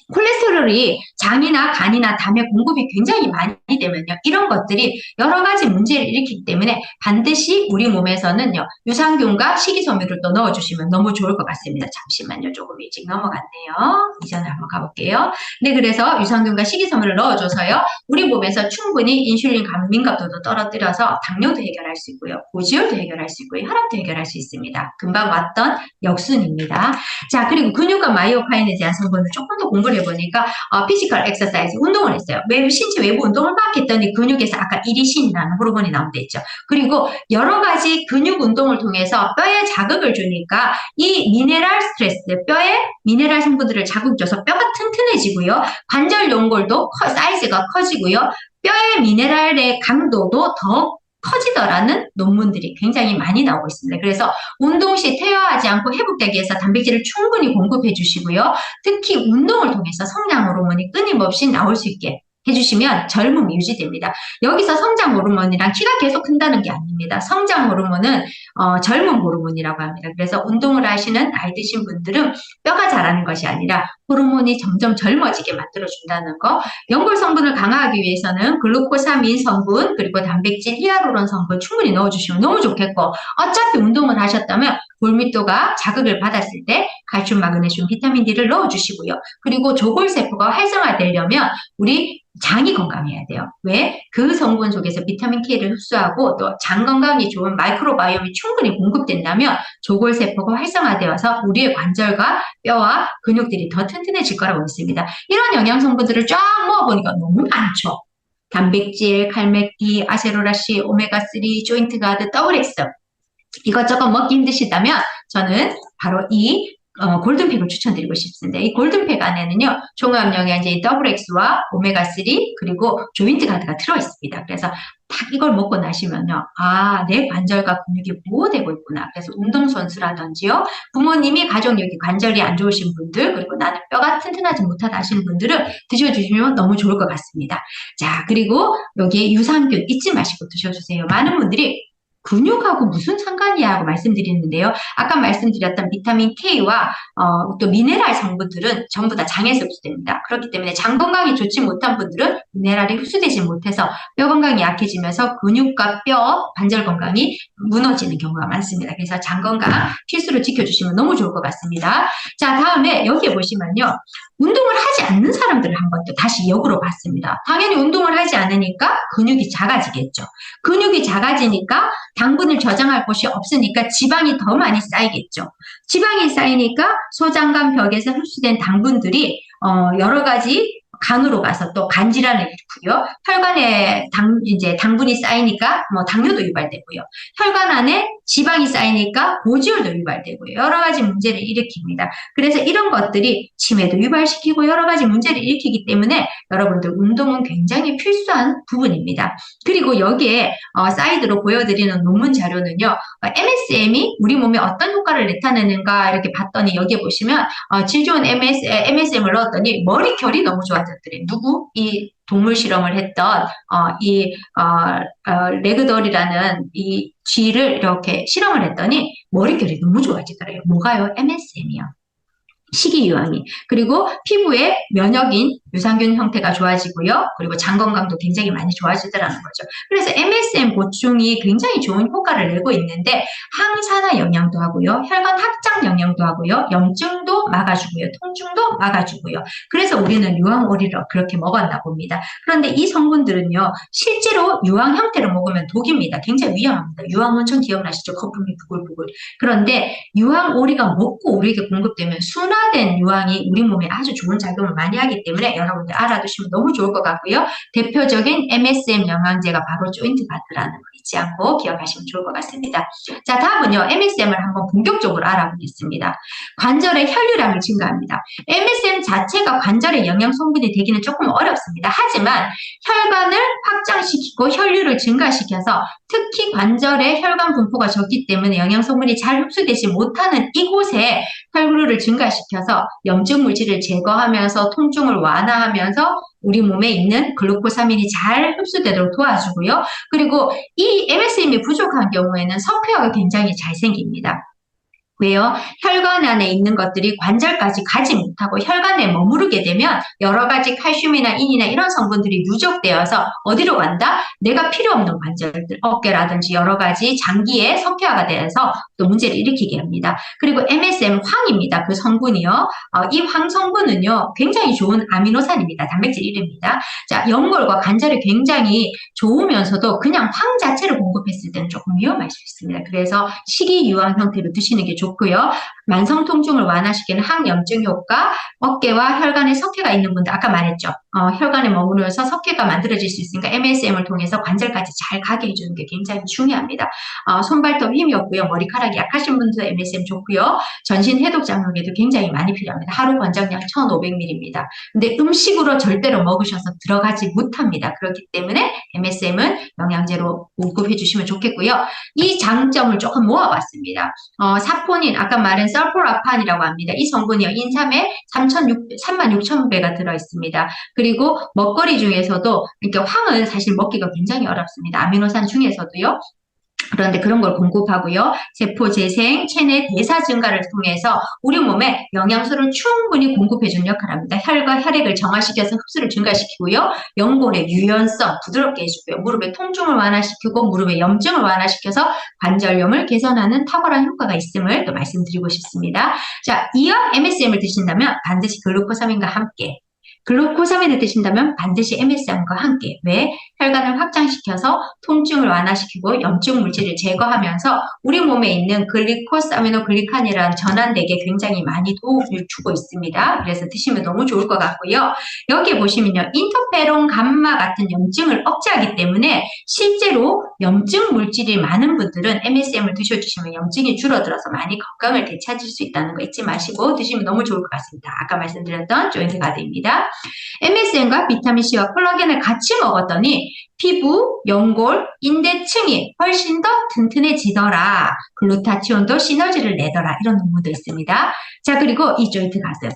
콜레스테롤이 장이나 간이나 담에 공급이 굉장히 많이 되면요, 이런 것들이 여러 가지 문제를 일으키기 때문에 반드시 우리 몸에서는요, 유산균과 식이섬유를 또 넣어주시면 너무 좋을 것 같습니다. 잠시만요, 조금 일찍 넘어갔네요. 이전을 한번 가볼게요. 네, 그래서 유산균과 식이섬유를 넣어줘서요, 우리 몸에서 충분히 인슐린 민감도도 떨어뜨려서 당뇨도 해결할 수 있고요, 고지혈도 해결할 수 있고요, 혈압도 해결할 수 있습니다. 금방 왔던 역순입니다. 자, 그리고 근육과 마이오카인에 대한 성분을 조금 더 공부를 해보니까 피지컬 엑서사이즈, 운동을 했어요. 신체 외부 운동을 막 했더니 근육에서 아까 이리신이라는 호르몬이 나온다 했죠. 그리고 여러 가지 근육 운동을 통해서 뼈에 자극을 주니까 이 미네랄 스트레스, 뼈에 미네랄 성분들을 자극 줘서 뼈가 튼튼해지고요. 관절 연골도 사이즈가 커지고요. 뼈의 미네랄의 강도도 더 커지더라는 논문들이 굉장히 많이 나오고 있습니다. 그래서 운동 시 퇴화하지 않고 회복되기 위해서 단백질을 충분히 공급해 주시고요. 특히 운동을 통해서 성장 호르몬이 끊임없이 나올 수 있게 해주시면 젊음이 유지됩니다. 여기서 성장 호르몬이랑 키가 계속 큰다는 게 아닙니다. 성장 호르몬은 젊음 호르몬이라고 합니다. 그래서 운동을 하시는 나이 드신 분들은 뼈가 자라는 것이 아니라 호르몬이 점점 젊어지게 만들어준다는 거. 연골 성분을 강화하기 위해서는 글루코사민 성분, 그리고 단백질, 히알루론 성분 충분히 넣어주시면 너무 좋겠고, 어차피 운동을 하셨다면 골밀도가 자극을 받았을 때 칼슘, 마그네슘, 비타민 D를 넣어주시고요. 그리고 조골세포가 활성화되려면 우리 장이 건강해야 돼요. 왜? 그 성분 속에서 비타민 K를 흡수하고 또 장 건강이 좋은 마이크로바이옴이 충분히 공급된다면 조골세포가 활성화되어서 우리의 관절과 뼈와 근육들이 더 튼튼해질 거라고 믿습니다. 이런 영양 성분들을 쫙 모아보니까 너무 많죠. 단백질, 칼맥기, 아세로라시, 오메가3, 조인트 가드, XX 이것저것 먹기 힘드시다면 저는 바로 이 골든팩을 추천드리고 싶습니다. 이 골든팩 안에는요, 종합영양제 XX와 오메가3 그리고 조인트 가드가 들어있습니다. 그래서 딱 이걸 먹고 나시면요, 아, 내 관절과 근육이 보호되고 있구나. 그래서 운동선수라든지요, 부모님이 가족 여기 관절이 안 좋으신 분들, 그리고 나는 뼈가 튼튼하지 못하다 하시는 분들은 드셔주시면 너무 좋을 것 같습니다. 자, 그리고 여기에 유산균 잊지 마시고 드셔주세요. 많은 분들이 근육하고 무슨 상관이야 하고 말씀드리는데요. 아까 말씀드렸던 비타민 K와 또 미네랄 성분들은 전부 다 장에서 흡수됩니다. 그렇기 때문에 장 건강이 좋지 못한 분들은 미네랄이 흡수되지 못해서 뼈 건강이 약해지면서 근육과 뼈, 관절 건강이 무너지는 경우가 많습니다. 그래서 장 건강 필수로 지켜주시면 너무 좋을 것 같습니다. 자, 다음에 여기에 보시면요, 운동을 하지 않는 사람들을 한번 또 다시 역으로 봤습니다. 당연히 운동을 하지 않으니까 근육이 작아지겠죠. 근육이 작아지니까 당분을 저장할 곳이 없으니까 지방이 더 많이 쌓이겠죠. 지방이 쌓이니까 소장관 벽에서 흡수된 당분들이 여러 가지 간으로 가서 또 간질환을 일으키고요. 혈관에 당분이 쌓이니까 당뇨도 유발되고요. 혈관 안에 지방이 쌓이니까 고지혈도 유발되고요. 여러 가지 문제를 일으킵니다. 그래서 이런 것들이 치매도 유발시키고 여러 가지 문제를 일으키기 때문에 여러분들 운동은 굉장히 필수한 부분입니다. 그리고 여기에 사이드로 보여드리는 논문 자료는요, MSM이 우리 몸에 어떤 효과를 나타내는가 이렇게 봤더니 여기에 보시면 질 좋은 MSM을 넣었더니 머리결이 너무 좋아졌더래요. 누구? 이 동물 실험을 했던 레그돌이라는 이 쥐를 이렇게 실험을 했더니 머릿결이 너무 좋아지더래요. 뭐가요? MSM이요. 식이유황이. 그리고 피부에 면역인 유산균 형태가 좋아지고요. 그리고 장 건강도 굉장히 많이 좋아지더라는 거죠. 그래서 MSM 보충이 굉장히 좋은 효과를 내고 있는데 항산화 영양도 하고요. 혈관 확장 영양도 하고요. 염증도 막아주고요. 통증도 막아주고요. 그래서 우리는 유황오리를 그렇게 먹었나 봅니다. 그런데 이 성분들은요. 실제로 유황 형태로 먹으면 독입니다. 굉장히 위험합니다. 유황온천 기억나시죠? 거품이 부글부글. 그런데 유황오리가 먹고 우리에게 공급되면 순화된 유황이 우리 몸에 아주 좋은 작용을 많이 하기 때문에 여러분들 알아두시면 너무 좋을 것 같고요. 대표적인 MSM 영양제가 바로 조인트 바드라는 거 잊지 않고 기억하시면 좋을 것 같습니다. 자, 다음은요. MSM을 한번 본격적으로 알아보겠습니다. 관절의 혈류량을 증가합니다. MSM 자체가 관절의 영양 성분이 되기는 조금 어렵습니다. 하지만 혈관을 확장시키고 혈류를 증가시켜서 특히 관절의 혈관 분포가 적기 때문에 영양 성분이 잘 흡수되지 못하는 이곳에 혈류를 증가시켜서 염증 물질을 제거하면서 통증을 완화하면서 우리 몸에 있는 글루코사민이 잘 흡수되도록 도와주고요. 그리고 이 MSM이 부족한 경우에는 석회화가 굉장히 잘 생깁니다. 왜요? 혈관 안에 있는 것들이 관절까지 가지 못하고 혈관에 머무르게 되면 여러 가지 칼슘이나 인이나 이런 성분들이 누적되어서 어디로 간다? 내가 필요 없는 관절들, 어깨라든지 여러 가지 장기에 석회화가 돼서 또 문제를 일으키게 합니다. 그리고 MSM 황입니다. 그 성분이요. 이 황 성분은요. 굉장히 좋은 아미노산입니다. 단백질 1입니다. 자, 연골과 관절이 굉장히 좋으면서도 그냥 황 자체를 공급했을 때는 조금 위험할 수 있습니다. 그래서 식이유황 형태로 드시는 게 좋고요. 만성 통증을 완화시키는 항염증 효과, 어깨와 혈관에 석회가 있는 분들 아까 말했죠. 혈관에 머무르면서 석회가 만들어질 수 있으니까 MSM을 통해서 관절까지 잘 가게 해주는 게 굉장히 중요합니다. 손발톱 힘이 없고요. 머리카락이 약하신 분도 MSM 좋고요. 전신 해독 장벽에도 굉장히 많이 필요합니다. 하루 권장량 1500ml입니다. 근데 음식으로 절대로 먹으셔서 들어가지 못합니다. 그렇기 때문에 MSM은 영양제로 공급해 주시면 좋겠고요. 이 장점을 조금 모아봤습니다. 사포닌, 아까 말한 설포라판이라고 합니다. 이 성분이요. 인삼에 36,000배가 들어있습니다. 그리고 먹거리 중에서도, 그러니까 황은 사실 먹기가 굉장히 어렵습니다. 아미노산 중에서도요. 그런데 그런 걸 공급하고요. 세포 재생, 체내 대사 증가를 통해서 우리 몸에 영양소를 충분히 공급해주는 역할을 합니다. 혈과 혈액을 정화시켜서 흡수를 증가시키고요. 연골의 유연성, 부드럽게 해주고요. 무릎의 통증을 완화시키고 무릎의 염증을 완화시켜서 관절염을 개선하는 탁월한 효과가 있음을 또 말씀드리고 싶습니다. 자, 이어 MSM을 드신다면 반드시 글루코사민과 함께, 글루코사민을 드신다면 반드시 MSM과 함께. 왜? 혈관을 확장시켜서 통증을 완화시키고 염증 물질을 제거하면서 우리 몸에 있는 글리코사미노글리칸이라는 전환되게 굉장히 많이 도움을 주고 있습니다. 그래서 드시면 너무 좋을 것 같고요. 여기 보시면요. 인터페론 감마 같은 염증을 억제하기 때문에 실제로 염증 물질이 많은 분들은 MSM을 드셔주시면 염증이 줄어들어서 많이 건강을 되찾을 수 있다는 거 잊지 마시고 드시면 너무 좋을 것 같습니다. 아까 말씀드렸던 조인트 가드입니다. MSM과 비타민C와 콜라겐을 같이 먹었더니 피부, 연골, 인대층이 훨씬 더 튼튼해지더라. 글루타치온도 시너지를 내더라. 이런 논문도 있습니다. 자, 그리고 이 조인트 가드.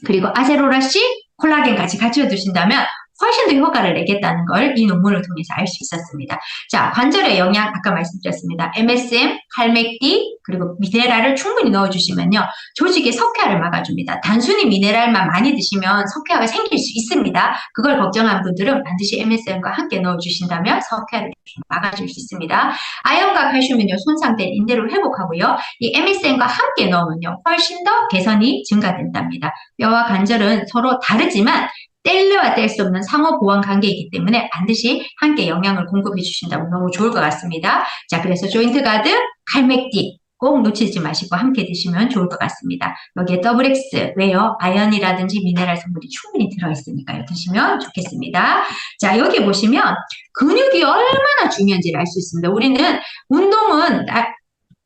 그리고 아세로라씨, 콜라겐까지 같이 드신다면 훨씬 더 효과를 내겠다는 걸 이 논문을 통해서 알 수 있었습니다. 자, 관절의 영양 아까 말씀드렸습니다. MSM, 칼맥디, 그리고 미네랄을 충분히 넣어주시면요. 조직의 석회화를 막아줍니다. 단순히 미네랄만 많이 드시면 석회화가 생길 수 있습니다. 그걸 걱정한 분들은 반드시 MSM과 함께 넣어주신다면 석회화를 막아줄 수 있습니다. 아연과 칼슘은요. 손상된 인대를 회복하고요. 이 MSM과 함께 넣으면요. 훨씬 더 개선이 증가된답니다. 뼈와 관절은 서로 다르지만 뗄래야 뗄 수 없는 상호 보완 관계이기 때문에 반드시 함께 영양을 공급해 주신다면 너무 좋을 것 같습니다. 자, 그래서 조인트 가드, 칼맥디 꼭 놓치지 마시고 함께 드시면 좋을 것 같습니다. 여기에 더블X, 왜요? 아연이라든지 미네랄 성분이 충분히 들어있으니까요. 드시면 좋겠습니다. 자, 여기 보시면 근육이 얼마나 중요한지를 알 수 있습니다. 우리는 운동은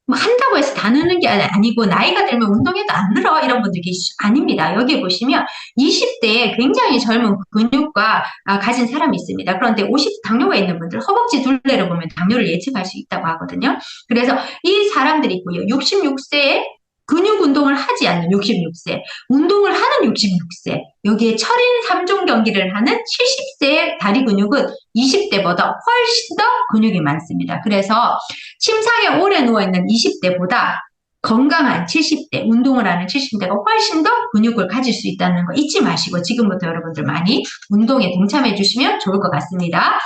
한다고 해서 다 느는 게 아니고 나이가 들면 운동해도 안 늘어 이런 분들 아닙니다. 여기 보시면 20대에 굉장히 젊은 근육과 가진 사람이 있습니다. 그런데 50 당뇨가 있는 분들 허벅지 둘레를 보면 당뇨를 예측할 수 있다고 하거든요. 그래서 이 사람들이 있고요. 66세에 근육 운동을 하지 않는 66세, 운동을 하는 66세, 여기에 철인 3종 경기를 하는 70세의 다리 근육은 20대보다 훨씬 더 근육이 많습니다. 그래서 침상에 오래 누워있는 20대보다 건강한 70대, 운동을 하는 70대가 훨씬 더 근육을 가질 수 있다는 거 잊지 마시고 지금부터 여러분들 많이 운동에 동참해 주시면 좋을 것 같습니다.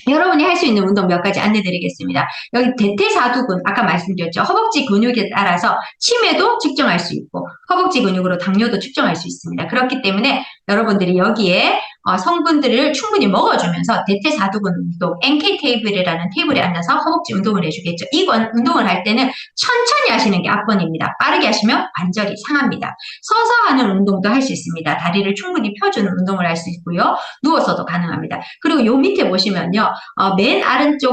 여러분이 할 수 있는 운동 몇 가지 안내드리겠습니다. 여기 대퇴사두근 아까 말씀드렸죠. 허벅지 근육에 따라서 치매도 측정할 수 있고 허벅지 근육으로 당뇨도 측정할 수 있습니다. 그렇기 때문에 여러분들이 여기에 성분들을 충분히 먹어주면서 대퇴사두근 운동, NK 테이블이라는 테이블에 앉아서 허벅지 운동을 해주겠죠. 이건 운동을 할 때는 천천히 하시는 게 압권입니다. 빠르게 하시면 관절이 상합니다. 서서 하는 운동도 할 수 있습니다. 다리를 충분히 펴주는 운동을 할 수 있고요. 누워서도 가능합니다. 그리고 요 밑에 보시면요. 맨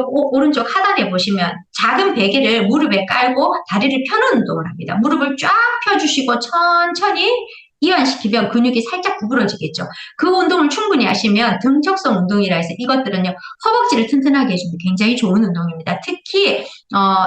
오른쪽 하단에 보시면 작은 베개를 무릎에 깔고 다리를 펴는 운동을 합니다. 무릎을 쫙 펴주시고 천천히 이완시키면 근육이 살짝 구부러지겠죠. 그 운동을 충분히 하시면 등척성 운동이라 해서 이것들은요. 허벅지를 튼튼하게 해주는 굉장히 좋은 운동입니다. 특히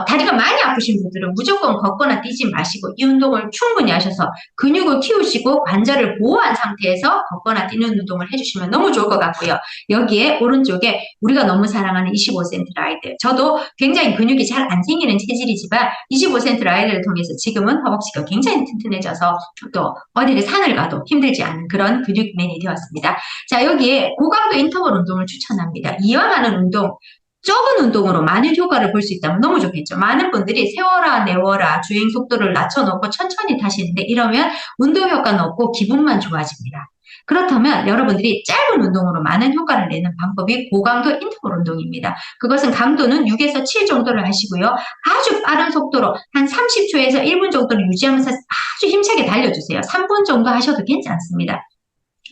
다리가 많이 아프신 분들은 무조건 걷거나 뛰지 마시고 이 운동을 충분히 하셔서 근육을 키우시고 관절을 보호한 상태에서 걷거나 뛰는 운동을 해주시면 너무 좋을 것 같고요. 여기에 오른쪽에 우리가 너무 사랑하는 25cm 라이드. 저도 굉장히 근육이 잘 안 생기는 체질이지만 25cm 라이드를 통해서 지금은 허벅지가 굉장히 튼튼해져서 또 어디를 산을 가도 힘들지 않은 그런 근육맨이 되었습니다. 자, 여기에 고강도 인터벌 운동을 추천합니다. 이왕 하는 운동, 적은 운동으로 많은 효과를 볼 수 있다면 너무 좋겠죠. 많은 분들이 세워라 내워라 주행 속도를 낮춰놓고 천천히 타시는데 이러면 운동 효과는 없고 기분만 좋아집니다. 그렇다면 여러분들이 짧은 운동으로 많은 효과를 내는 방법이 고강도 인터벌 운동입니다. 그것은 강도는 6에서 7 정도를 하시고요. 아주 빠른 속도로 한 30초에서 1분 정도를 유지하면서 아주 힘차게 달려주세요. 3분 정도 하셔도 괜찮습니다.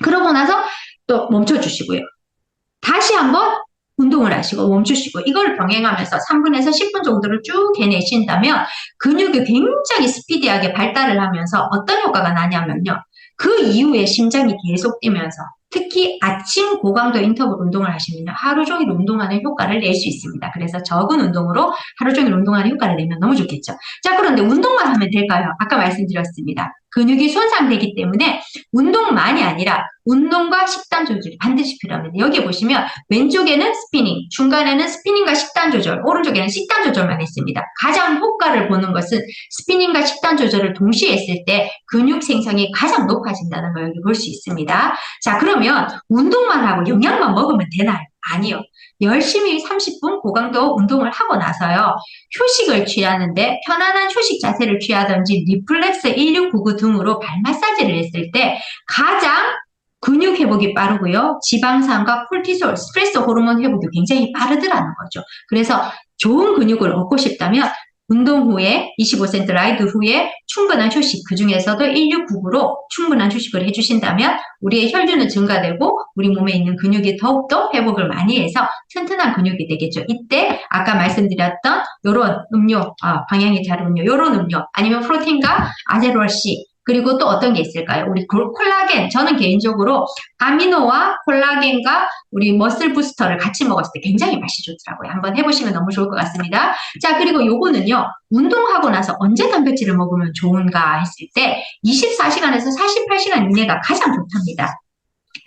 그러고 나서 또 멈춰주시고요. 다시 한번 운동을 하시고 멈추시고 이걸 병행하면서 3분에서 10분 정도를 쭉 해내신다면 근육이 굉장히 스피디하게 발달을 하면서 어떤 효과가 나냐면요. 그 이후에 심장이 계속 뛰면서 특히 아침 고강도 인터벌 운동을 하시면 하루 종일 운동하는 효과를 낼 수 있습니다. 그래서 적은 운동으로 하루 종일 운동하는 효과를 내면 너무 좋겠죠. 자, 그런데 운동만 하면 될까요? 아까 말씀드렸습니다. 근육이 손상되기 때문에 운동만이 아니라 운동과 식단 조절이 반드시 필요합니다. 여기 보시면 왼쪽에는 스피닝, 중간에는 스피닝과 식단 조절, 오른쪽에는 식단 조절만 했습니다. 가장 효과를 보는 것은 스피닝과 식단 조절을 동시에 했을 때 근육 생성이 가장 높아진다는 걸 여기 볼 수 있습니다. 자, 그러면 운동만 하고 영양만 먹으면 되나요? 아니요. 열심히 30분 고강도 운동을 하고 나서요. 휴식을 취하는데 편안한 휴식 자세를 취하든지 리플렉스 1699 등으로 발 마사지를 했을 때 가장 근육 회복이 빠르고요. 지방산과 콜티솔, 스트레스 호르몬 회복이 굉장히 빠르더라는 거죠. 그래서 좋은 근육을 얻고 싶다면 운동 후에 25cm 라이드 후에 충분한 휴식, 그 중에서도 1699로 충분한 휴식을 해주신다면 우리의 혈류는 증가되고 우리 몸에 있는 근육이 더욱더 회복을 많이 해서 튼튼한 근육이 되겠죠. 이때 아까 말씀드렸던 요런 음료, 방향이 다른 음료, 요런 음료 아니면 프로틴과 아제롤C 그리고 또 어떤 게 있을까요? 우리 콜라겐, 저는 개인적으로 아미노와 콜라겐과 우리 머슬 부스터를 같이 먹었을 때 굉장히 맛이 좋더라고요. 한번 해보시면 너무 좋을 것 같습니다. 자, 그리고 요거는요. 운동하고 나서 언제 단백질을 먹으면 좋은가 했을 때 24시간에서 48시간 이내가 가장 좋답니다.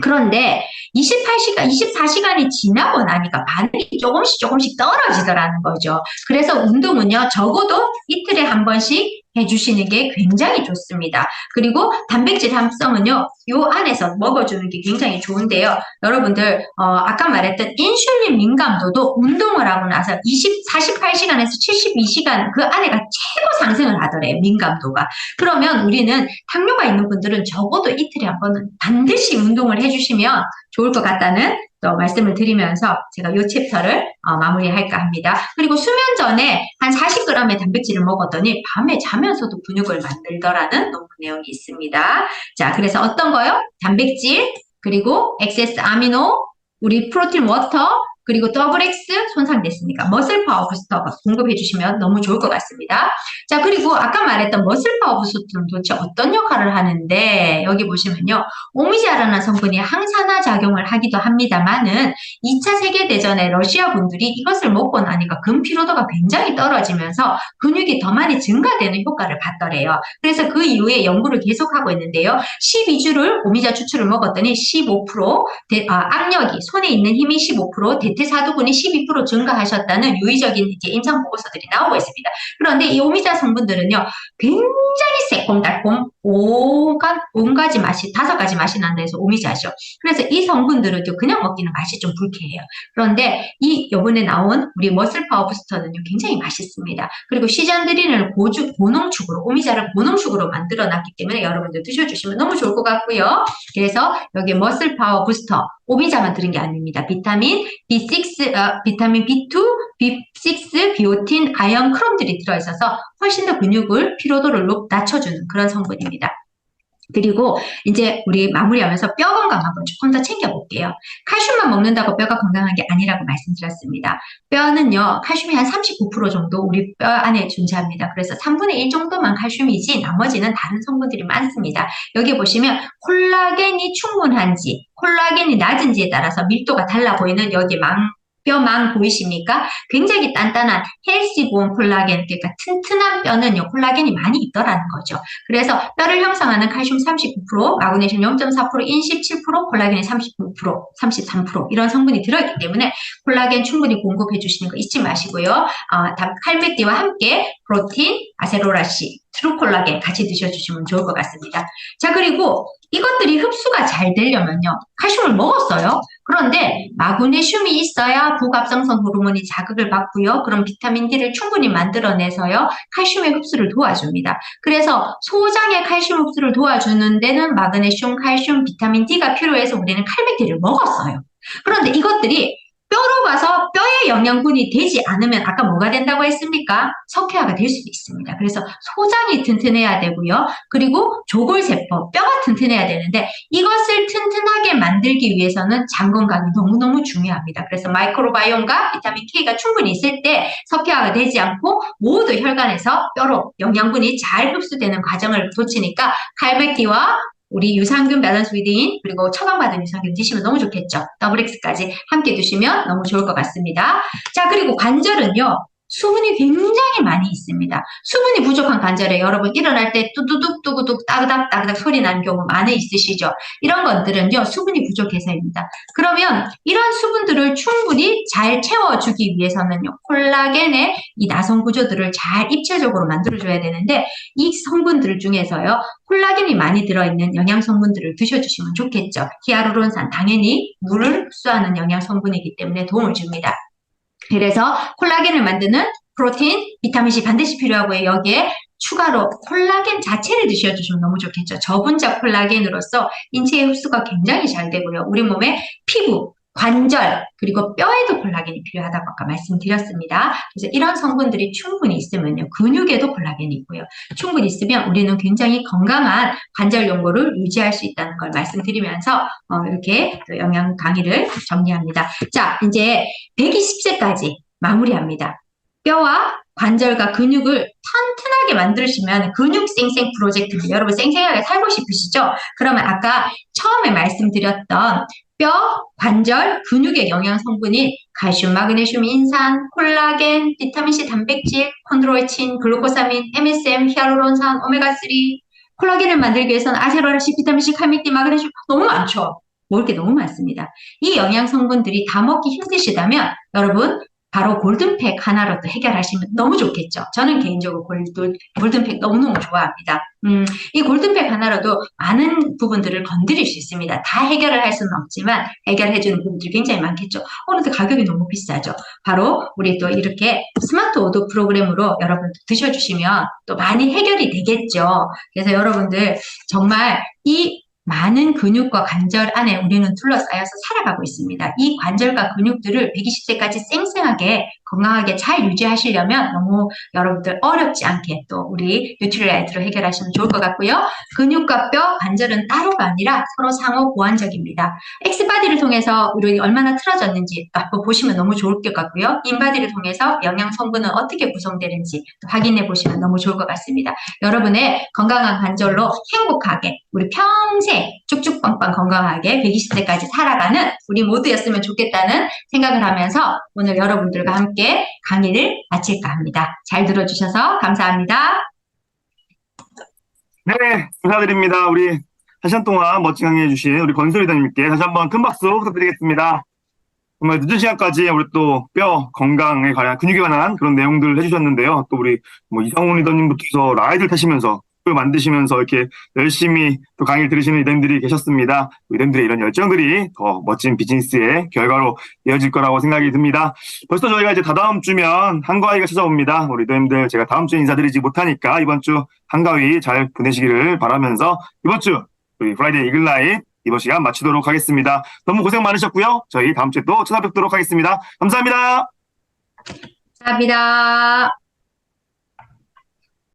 그런데 24시간이 지나고 나니까 반응이 조금씩 떨어지더라는 거죠. 그래서 운동은요, 적어도 이틀에 한 번씩 해주시는 게 굉장히 좋습니다. 그리고 단백질 함성은요, 요 안에서 먹어주는 게 굉장히 좋은데요. 여러분들, 아까 말했던 인슐린 민감도도 운동을 하고 나서 48시간에서 72시간 그 안에가 최고 상승을 하더래요, 민감도가. 그러면 우리는 당뇨가 있는 분들은 적어도 이틀에 한 번은 반드시 운동을 해주시면 좋을 것 같다는 또 말씀을 드리면서 제가 이 챕터를 마무리할까 합니다. 그리고 수면 전에 한 40g의 단백질을 먹었더니 밤에 자면서도 근육을 만들더라는 논문 내용이 있습니다. 자, 그래서 어떤 거요? 단백질, 그리고 엑세스 아미노, 우리 프로틴 워터, 그리고 더블 X 손상됐으니까 머슬 파워 부스터가 공급해 주시면 너무 좋을 것 같습니다. 자, 그리고 아까 말했던 머슬 파워 부스터는 도대체 어떤 역할을 하는데 여기 보시면요. 오미자라는 성분이 항산화 작용을 하기도 합니다만은 2차 세계대전에 러시아 분들이 이것을 먹고 나니까 근피로도가 굉장히 떨어지면서 근육이 더 많이 증가되는 효과를 봤더래요. 그래서 그 이후에 연구를 계속하고 있는데요. 12주를 오미자 추출을 먹었더니 15% 악력이 손에 있는 힘이 15% 대퇴사두근이 12% 증가하셨다는 유의적인 이제 임상 보고서들이 나오고 있습니다. 그런데 이 오미자 성분들은요, 굉장히 새콤달콤 온 가지 맛이 5가지 맛이 난다 해서 오미자죠. 그래서 이 성분들은요, 그냥 먹기는 맛이 좀 불쾌해요. 그런데 이 요번에 나온 우리 머슬 파워 부스터는요, 굉장히 맛있습니다. 그리고 시잔드린을 고농축으로, 오미자를 고농축으로 만들어 놨기 때문에 여러분들 드셔주시면 너무 좋을 것 같고요. 그래서 여기 머슬 파워 부스터, 오미자만 들은 게 아닙니다. 비타민 B6, 비타민 B2, B6, 비오틴, 아연, 크롬들이 들어있어서 훨씬 더 근육을, 피로도를 낮춰주는 그런 성분입니다. 그리고 이제 우리 마무리하면서 뼈 건강 한번 조금 더 챙겨볼게요. 칼슘만 먹는다고 뼈가 건강한 게 아니라고 말씀드렸습니다. 뼈는요, 칼슘이 한 39% 정도 우리 뼈 안에 존재합니다. 그래서 3분의 1 정도만 칼슘이지 나머지는 다른 성분들이 많습니다. 여기 보시면 콜라겐이 충분한지, 콜라겐이 낮은지에 따라서 밀도가 달라 보이는 여기 뼈망 보이십니까? 굉장히 단단한 헬시본 콜라겐, 그러니까 튼튼한 뼈는요, 콜라겐이 많이 있더라는 거죠. 그래서 뼈를 형성하는 칼슘 39%, 마그네슘 0.4%, 인 17%, 콜라겐이 39%, 33% 이런 성분이 들어있기 때문에 콜라겐 충분히 공급해 주시는 거 잊지 마시고요. 칼백디와 함께 프로틴, 아세로라시, 트루콜라겐 같이 드셔주시면 좋을 것 같습니다. 자, 그리고 이것들이 흡수가 잘 되려면요, 칼슘을 먹었어요. 그런데 마그네슘이 있어야 부갑성성 호르몬이 자극을 받고요. 그럼 비타민 D를 충분히 만들어내서요, 칼슘의 흡수를 도와줍니다. 그래서 소장의 칼슘 흡수를 도와주는 데는 마그네슘, 칼슘, 비타민 D가 필요해서 우리는 칼백디를 먹었어요. 그런데 이것들이 뼈로 가서 뼈의 영양분이 되지 않으면 아까 뭐가 된다고 했습니까? 석회화가 될 수도 있습니다. 그래서 소장이 튼튼해야 되고요. 그리고 조골세포, 뼈가 튼튼해야 되는데 이것을 튼튼하게 만들기 위해서는 장 건강이 너무너무 중요합니다. 그래서 마이크로바이옴과 비타민 K가 충분히 있을 때 석회화가 되지 않고 모두 혈관에서 뼈로 영양분이 잘 흡수되는 과정을 거치니까 칼백디와 우리 유산균 밸런스 위드인, 그리고 처방받은 유산균 드시면 너무 좋겠죠. WX까지 함께 드시면 너무 좋을 것 같습니다. 자, 그리고 관절은요, 수분이 굉장히 많이 있습니다. 수분이 부족한 관절에 여러분 일어날 때 뚜두둑 뚜구둑 따그닥 따그닥 소리 나는 경우 많이 있으시죠. 이런 것들은요, 수분이 부족해서입니다. 그러면 이런 수분들을 충분히 잘 채워주기 위해서는요, 콜라겐의 이 나성 구조들을 잘 입체적으로 만들어줘야 되는데 이 성분들 중에서요, 콜라겐이 많이 들어있는 영양 성분들을 드셔주시면 좋겠죠. 히아루론산, 당연히 물을 흡수하는 영양 성분이기 때문에 도움을 줍니다. 그래서 콜라겐을 만드는 프로틴, 비타민C 반드시 필요하고요. 여기에 추가로 콜라겐 자체를 드셔주시면 너무 좋겠죠. 저분자 콜라겐으로서 인체의 흡수가 굉장히 잘 되고요. 우리 몸의 피부, 관절, 그리고 뼈에도 콜라겐이 필요하다고 아까 말씀드렸습니다. 그래서 이런 성분들이 충분히 있으면요, 근육에도 콜라겐이 있고요. 충분히 있으면 우리는 굉장히 건강한 관절 연골을 유지할 수 있다는 걸 말씀드리면서 이렇게 영양 강의를 정리합니다. 자, 이제 120세까지 마무리합니다. 뼈와 관절과 근육을 튼튼하게 만드시면 근육 쌩쌩 프로젝트입니다. 여러분 쌩쌩하게 살고 싶으시죠? 그러면 아까 처음에 말씀드렸던 뼈, 관절, 근육의 영양 성분인 칼슘, 마그네슘, 인산, 콜라겐, 비타민C, 단백질, 콘드로이친, 글루코사민, MSM, 히알루론산, 오메가3, 콜라겐을 만들기 위해서는 아세로라시, 비타민C, 칼슘, 마그네슘 너무 많죠? 먹을 게 너무 많습니다. 이 영양 성분들이 다 먹기 힘드시다면 여러분 바로 골든팩 하나로 또 해결하시면 너무 좋겠죠. 저는 개인적으로 골든팩 너무너무 좋아합니다. 이 골든팩 하나로도 많은 부분들을 건드릴 수 있습니다. 다 해결을 할 수는 없지만 해결해주는 부분들이 굉장히 많겠죠. 오늘도 가격이 너무 비싸죠. 바로 우리 또 이렇게 스마트 오도 프로그램으로 여러분 드셔주시면 또 많이 해결이 되겠죠. 그래서 여러분들 정말 이 많은 근육과 관절 안에 우리는 둘러싸여서 살아가고 있습니다. 이 관절과 근육들을 120세까지 쌩쌩하게 건강하게 잘 유지하시려면 너무 여러분들 어렵지 않게 또 우리 뉴트리라이트로 해결하시면 좋을 것 같고요. 근육과 뼈, 관절은 따로가 아니라 서로 상호 보완적입니다. 엑스바디를 통해서 우리 얼마나 틀어졌는지 한번 보시면 너무 좋을 것 같고요. 인바디를 통해서 영양 성분은 어떻게 구성되는지 확인해 보시면 너무 좋을 것 같습니다. 여러분의 건강한 관절로 행복하게 우리 평생 쭉쭉 빵빵 건강하게 120세까지 살아가는 우리 모두였으면 좋겠다는 생각을 하면서 오늘 여러분들과 함께 강의를 마칠까 합니다. 잘 들어주셔서 감사합니다. 네, 감사드립니다. 우리 한 시간 동안 멋진 강의 해주신 우리 권솔 리더님께 다시 한번 큰 박수 부탁드리겠습니다. 정말 늦은 시간까지 우리 또 뼈 건강에 관한 근육에 관한 그런 내용들을 해주셨는데요. 또 우리 뭐 이상훈 리더님부터 라이드를 타시면서 또 만드시면서 이렇게 열심히 또 강의를 들으시는 리더님들이 계셨습니다. 리더님들의 이런 열정들이 더 멋진 비즈니스의 결과로 이어질 거라고 생각이 듭니다. 벌써 저희가 이제 다다음 주면 한가위가 찾아옵니다. 우리 리더님들 제가 다음 주에 인사드리지 못하니까 이번 주 한가위 잘 보내시기를 바라면서 이번 주 우리 프라이데이 이글라이트 이번 시간 마치도록 하겠습니다. 너무 고생 많으셨고요. 저희 다음 주에 또 찾아뵙도록 하겠습니다. 감사합니다. 감사합니다.